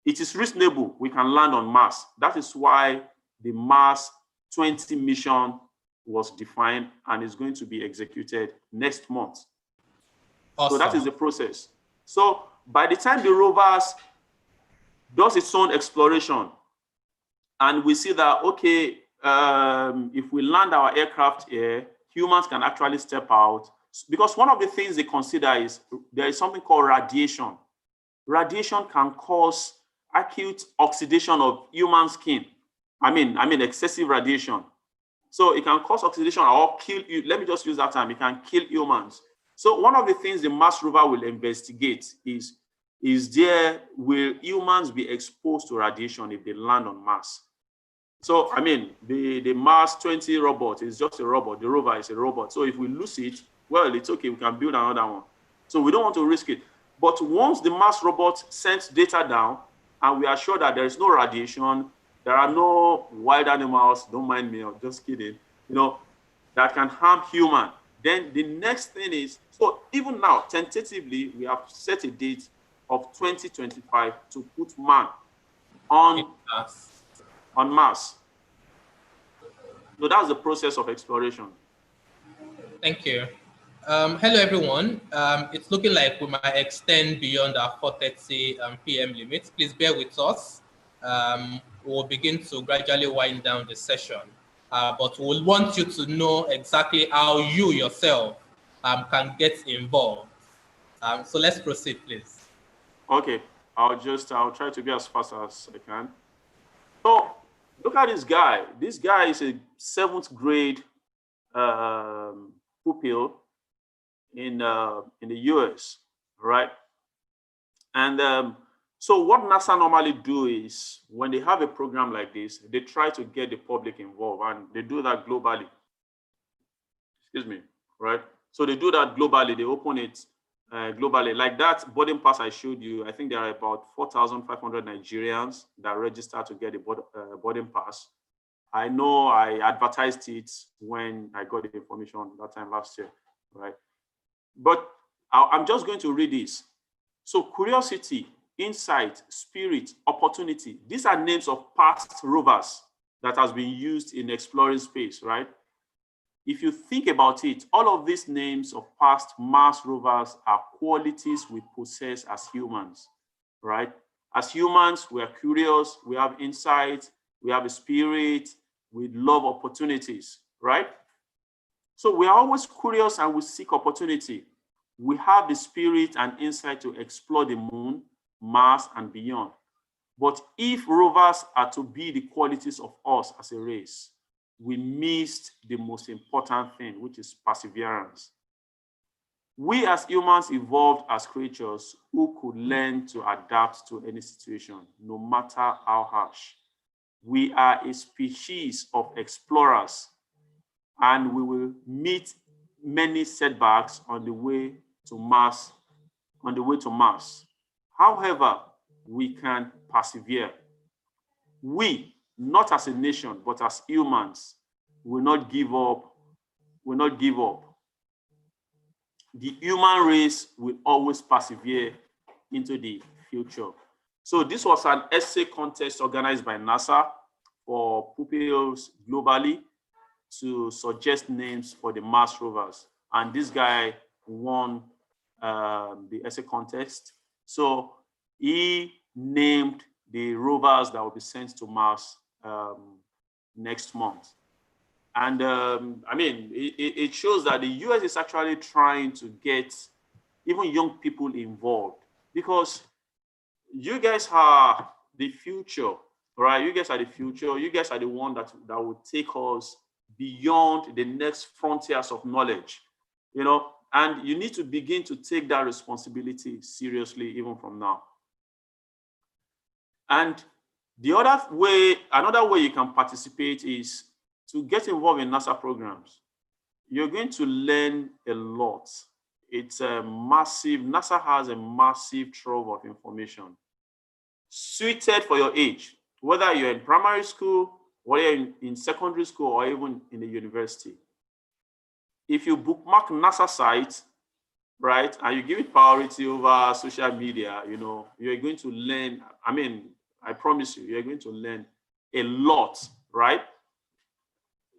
it is reasonable we can land on Mars. That is why the Mars 20 mission was defined and is going to be executed next month. Awesome. So that is the process. So by the time the rovers does its own exploration, and we see that, okay, if we land our aircraft here, humans can actually step out. Because one of the things they consider is there is something called radiation. Radiation can cause acute oxidation of human skin. I mean excessive radiation. So it can cause oxidation or kill you. Let me just use that term. It can kill humans. So one of the things the Mars rover will investigate is will humans be exposed to radiation if they land on Mars? So, the Mars 20 robot is just a robot. The rover is a robot. So if we lose it, well, it's okay. We can build another one. So we don't want to risk it. But once the Mars robot sends data down and we are sure that there is no radiation, there are no wild animals, don't mind me, I'm just kidding, that can harm human, then the next thing is, so even now, tentatively, we have set a date of 2025 to put man on Mars. So that's the process of exploration. Thank you. Hello, everyone. It's looking like we might extend beyond our 4:30 p.m. limit. Please bear with us. We'll begin to gradually wind down the session. But we'll want you to know exactly how you yourself can get involved. So let's proceed, please. Okay, I'll try to be as fast as I can. So look at this guy. This guy is a 7th grade pupil in the US, right? And so what NASA normally do is when they have a program like this, they try to get the public involved, and they do that globally. Excuse me, right? So they do that globally. They open it globally. Like that boarding pass I showed you, I think there are about 4,500 Nigerians that register to get a boarding pass. I know I advertised it when I got the information that time last year, right? But I'm just going to read this. So curiosity, insight, spirit, opportunity. These are names of past rovers that has been used in exploring space, right? If you think about it, all of these names of past Mars rovers are qualities we possess as humans, right? As humans, we are curious, we have insight, we have a spirit, we love opportunities, right? So we are always curious and we seek opportunity. We have the spirit and insight to explore the moon, Mars, and beyond. But if rovers are to be the qualities of us as a race, we missed the most important thing, which is perseverance. We as humans evolved as creatures who could learn to adapt to any situation, no matter how harsh. We are a species of explorers, and we will meet many setbacks on the way to Mars. However, we can persevere. We, not as a nation, but as humans, will not give up. The human race will always persevere into the future. So this was an essay contest organized by NASA for pupils globally to suggest names for the Mars rovers. And this guy won the essay contest. So he named the rovers that will be sent to Mars next month. And I mean, it shows that the US is actually trying to get even young people involved, because you guys are the future, right? You guys are the future. You guys are the one that will take us beyond the next frontiers of knowledge, you know, and you need to begin to take that responsibility seriously even from now. And the other way, another way you can participate is to get involved in NASA programs. You're going to learn a lot. It's a massive, NASA has a massive trove of information suited for your age, whether you're in primary school, whether you're in secondary school, or even in the university. If you bookmark NASA site, right, and you give it priority over social media, you know, you're going to learn. I mean, I promise you, you're going to learn a lot, right?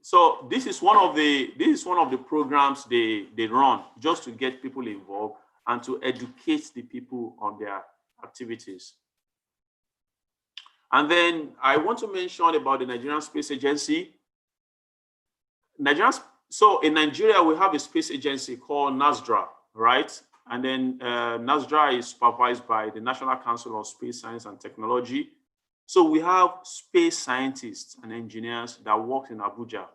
So this is one of the programs they run just to get people involved and to educate the people on their activities. And then I want to mention about the Nigerian Space Agency. So in Nigeria, we have a space agency called NASDRA, right? And then NASDRA is supervised by the National Council of Space Science and Technology. So we have space scientists and engineers that work in Abuja,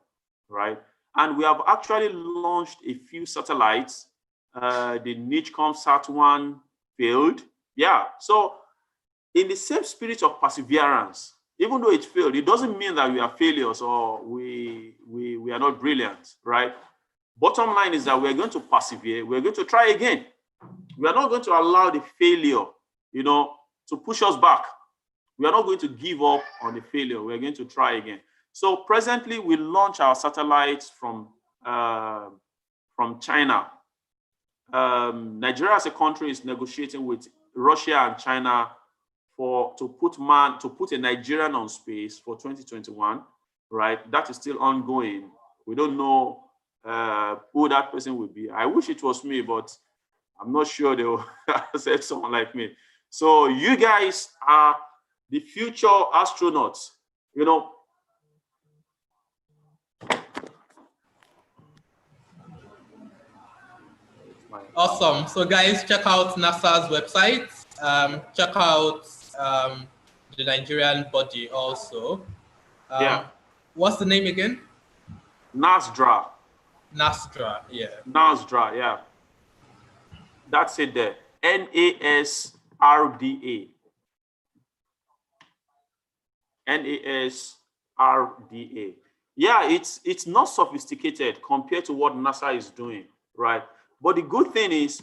right? And we have actually launched a few satellites. The NICHCOM Sat-1 failed. Yeah, so in the same spirit of perseverance, even though it failed, it doesn't mean that we are failures or we are not brilliant, right? Bottom line is that we're going to persevere. We're going to try again. We are not going to allow the failure, you know, to push us back. We are not going to give up on the failure. We're going to try again. So presently, we launch our satellites from China. Nigeria as a country is negotiating with Russia and China to put a Nigerian on space for 2021, right? That is still ongoing. We don't know who that person will be. I wish it was me, but I'm not sure they will accept someone like me. So you guys are the future astronauts, you know. Awesome. So guys, check out NASA's website. Check out the Nigerian body also. Yeah. What's the name again? NASDRA. NASDRA, yeah. NASDRA, yeah. That's it there. NASRDA. NASRDA. Yeah, it's not sophisticated compared to what NASA is doing, right? But the good thing is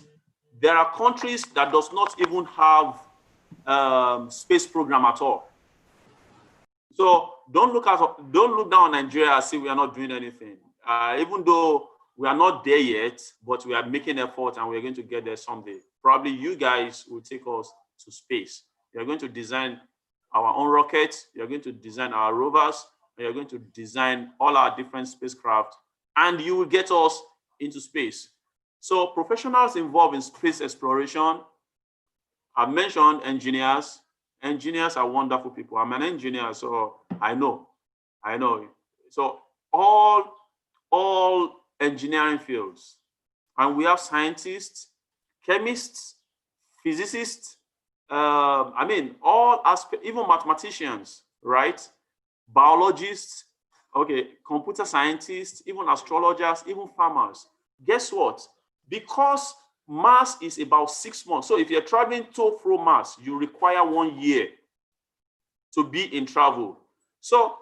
there are countries that does not even have space program at all. So don't look down on Nigeria as if we are not doing anything. Even though we are not there yet, but we are making effort and we're going to get there someday. Probably you guys will take us to space. You're going to design our own rockets. You're going to design our rovers. And you're going to design all our different spacecraft, and you will get us into space. So professionals involved in space exploration, I've mentioned engineers. Engineers are wonderful people. I'm an engineer, so I know. So all engineering fields. And we have scientists, chemists, physicists, I mean, all aspects, even mathematicians, right? Biologists, okay, computer scientists, even astrologers, even farmers. Guess what? Because Mars is about 6 months. So if you're traveling to and fro Mars, you require 1 year to be in travel. So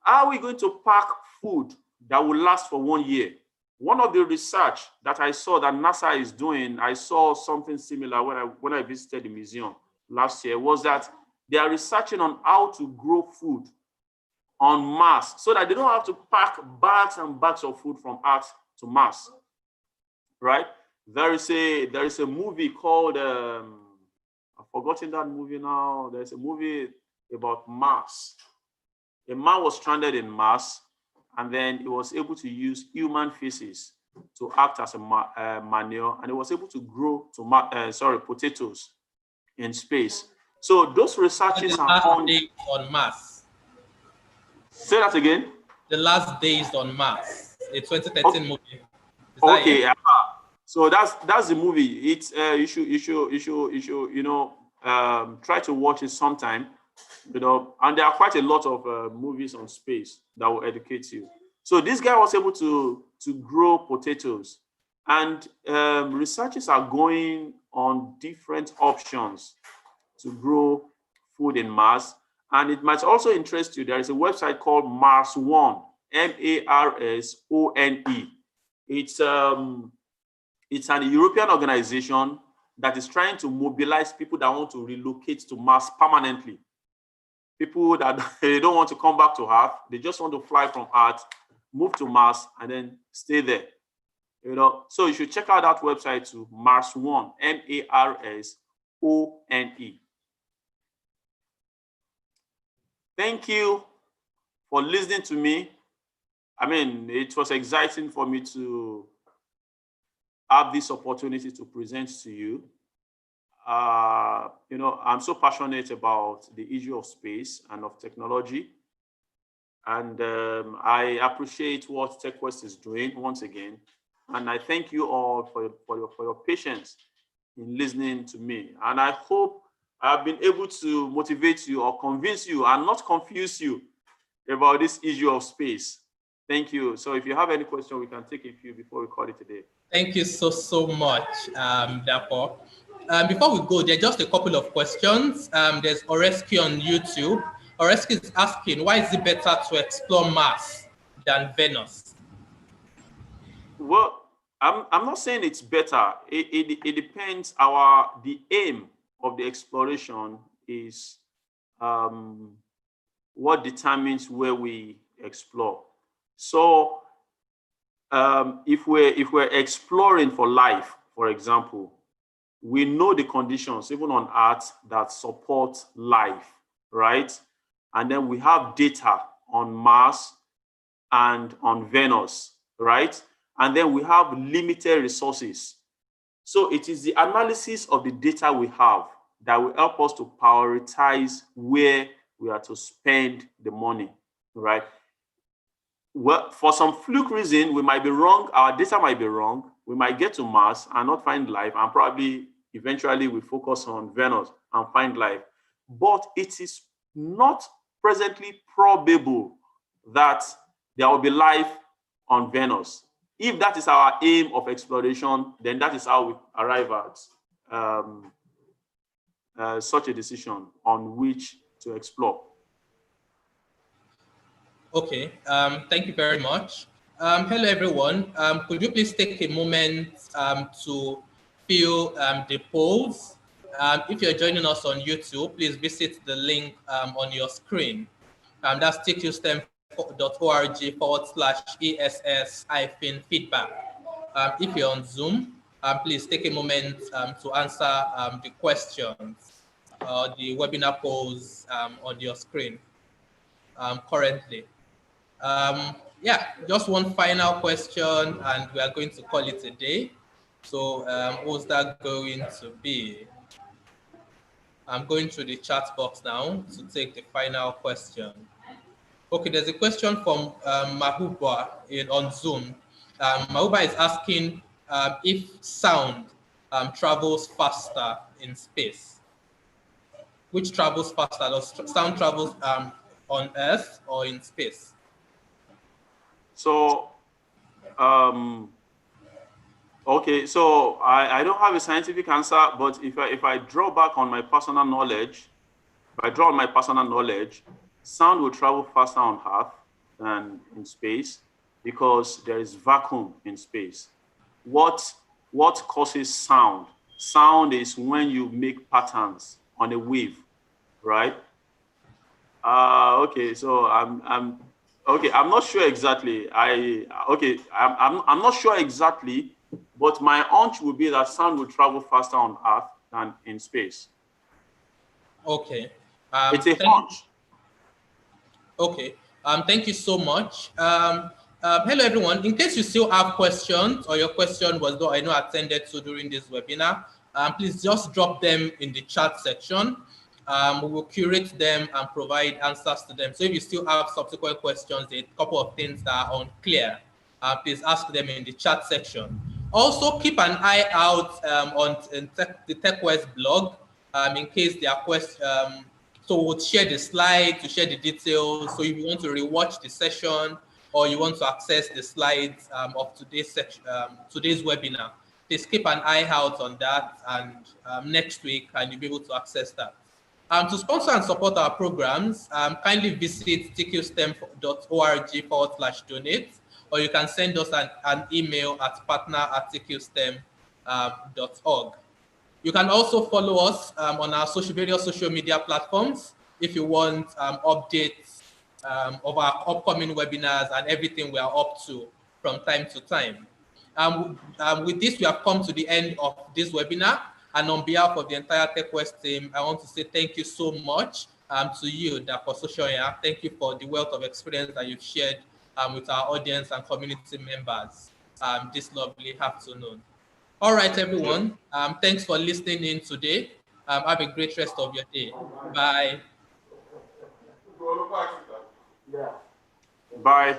how are we going to pack food that will last for 1 year? One of the research that I saw that NASA is doing, I saw something similar when I visited the museum last year, was that they are researching on how to grow food on Mars so that they don't have to pack bags and bags of food from Earth to Mars, right? There is a movie called, I've forgotten that movie now. There's a movie about Mars. A man was stranded in Mars, and then he was able to use human feces to act as a manure, and he was able to grow potatoes in space. So those researches are on Mars. Say that again. The Last Days on Mars, a 2013 movie. Is Okay. that it? So that's the movie. It's you should try to watch it sometime. And there are quite a lot of movies on space that will educate you. So this guy was able to grow potatoes, and researchers are going on different options to grow food in Mars. And it might also interest you. There is a website called Mars One, MARSONE. It's an European organization that is trying to mobilize people that want to relocate to Mars permanently. People that they don't want to come back to Earth, they just want to fly from Earth, move to Mars, and then stay there. So you should check out that website too, Mars One, MARSONE. Thank you for listening to me. I mean, it was exciting for me to have this opportunity to present to you. I'm so passionate about the issue of space and of technology. And I appreciate what TechQuest is doing once again. And I thank you all for your patience in listening to me. And I hope I've been able to motivate you or convince you and not confuse you about this issue of space. Thank you. So if you have any question, we can take a few before we call it a day. Thank you so much, Dapo. Before we go, there are just a couple of questions. There's Oreski on YouTube. Oreski is asking, why is it better to explore Mars than Venus? Well, I'm not saying it's better. It depends. The aim of the exploration is what determines where we explore. So if we're exploring for life, for example, we know the conditions, even on Earth, that support life, right? And then we have data on Mars and on Venus, right? And then we have limited resources. So it is the analysis of the data we have that will help us to prioritize where we are to spend the money, right? Well, for some fluke reason, we might be wrong. Our data might be wrong. We might get to Mars and not find life, and probably eventually we focus on Venus and find life. But it is not presently probable that there will be life on Venus. If that is our aim of exploration, then that is how we arrive at such a decision on which to explore. Okay, thank you very much. Hello, everyone. Could you please take a moment to fill the polls? If you're joining us on YouTube, please visit the link on your screen. That's tqstem.org/ESS-feedback. If you're on Zoom, please take a moment to answer the questions, the webinar polls on your screen currently. Yeah, just one final question, and we are going to call it a day. So who's that going to be? I'm going through the chat box now to take the final question. Okay, there's a question from Mahuba on Zoom. Mahuba is asking if sound travels faster in space. Which travels faster? Does sound travels on Earth or in space? So, okay, so I don't have a scientific answer, but if I draw back on my personal knowledge, sound will travel faster on Earth than in space because there is vacuum in space. What causes sound? Sound is when you make patterns on a wave, right? Okay, so I'm not sure exactly. I'm not sure exactly, but my hunch would be that sound will travel faster on Earth than in space. Okay. It's a hunch. Okay. Thank you so much. Hello, everyone. In case you still have questions or your question was not attended to during this webinar, please just drop them in the chat section. We will curate them and provide answers to them. So if you still have subsequent questions, a couple of things that are unclear, please ask them in the chat section. Also, keep an eye out on the TechWest blog in case there are questions. So we'll share the slides, to share the details. So if you want to rewatch the session or you want to access the slides of today's webinar, please keep an eye out on that, and next week, and you'll be able to access that. To sponsor and support our programs, kindly visit tqstem.org/donate, or you can send us an email at partner@tqstem.org. You can also follow us on our various social media platforms if you want updates of our upcoming webinars and everything we are up to from time to time. With this, we have come to the end of this webinar. And on behalf of the entire TechWest team, I want to say thank you so much to you, Dapo Sosanya. Thank you for the wealth of experience that you've shared with our audience and community members this lovely afternoon. All right, everyone. Thanks for listening in today. Have a great rest of your day. Bye. Bye.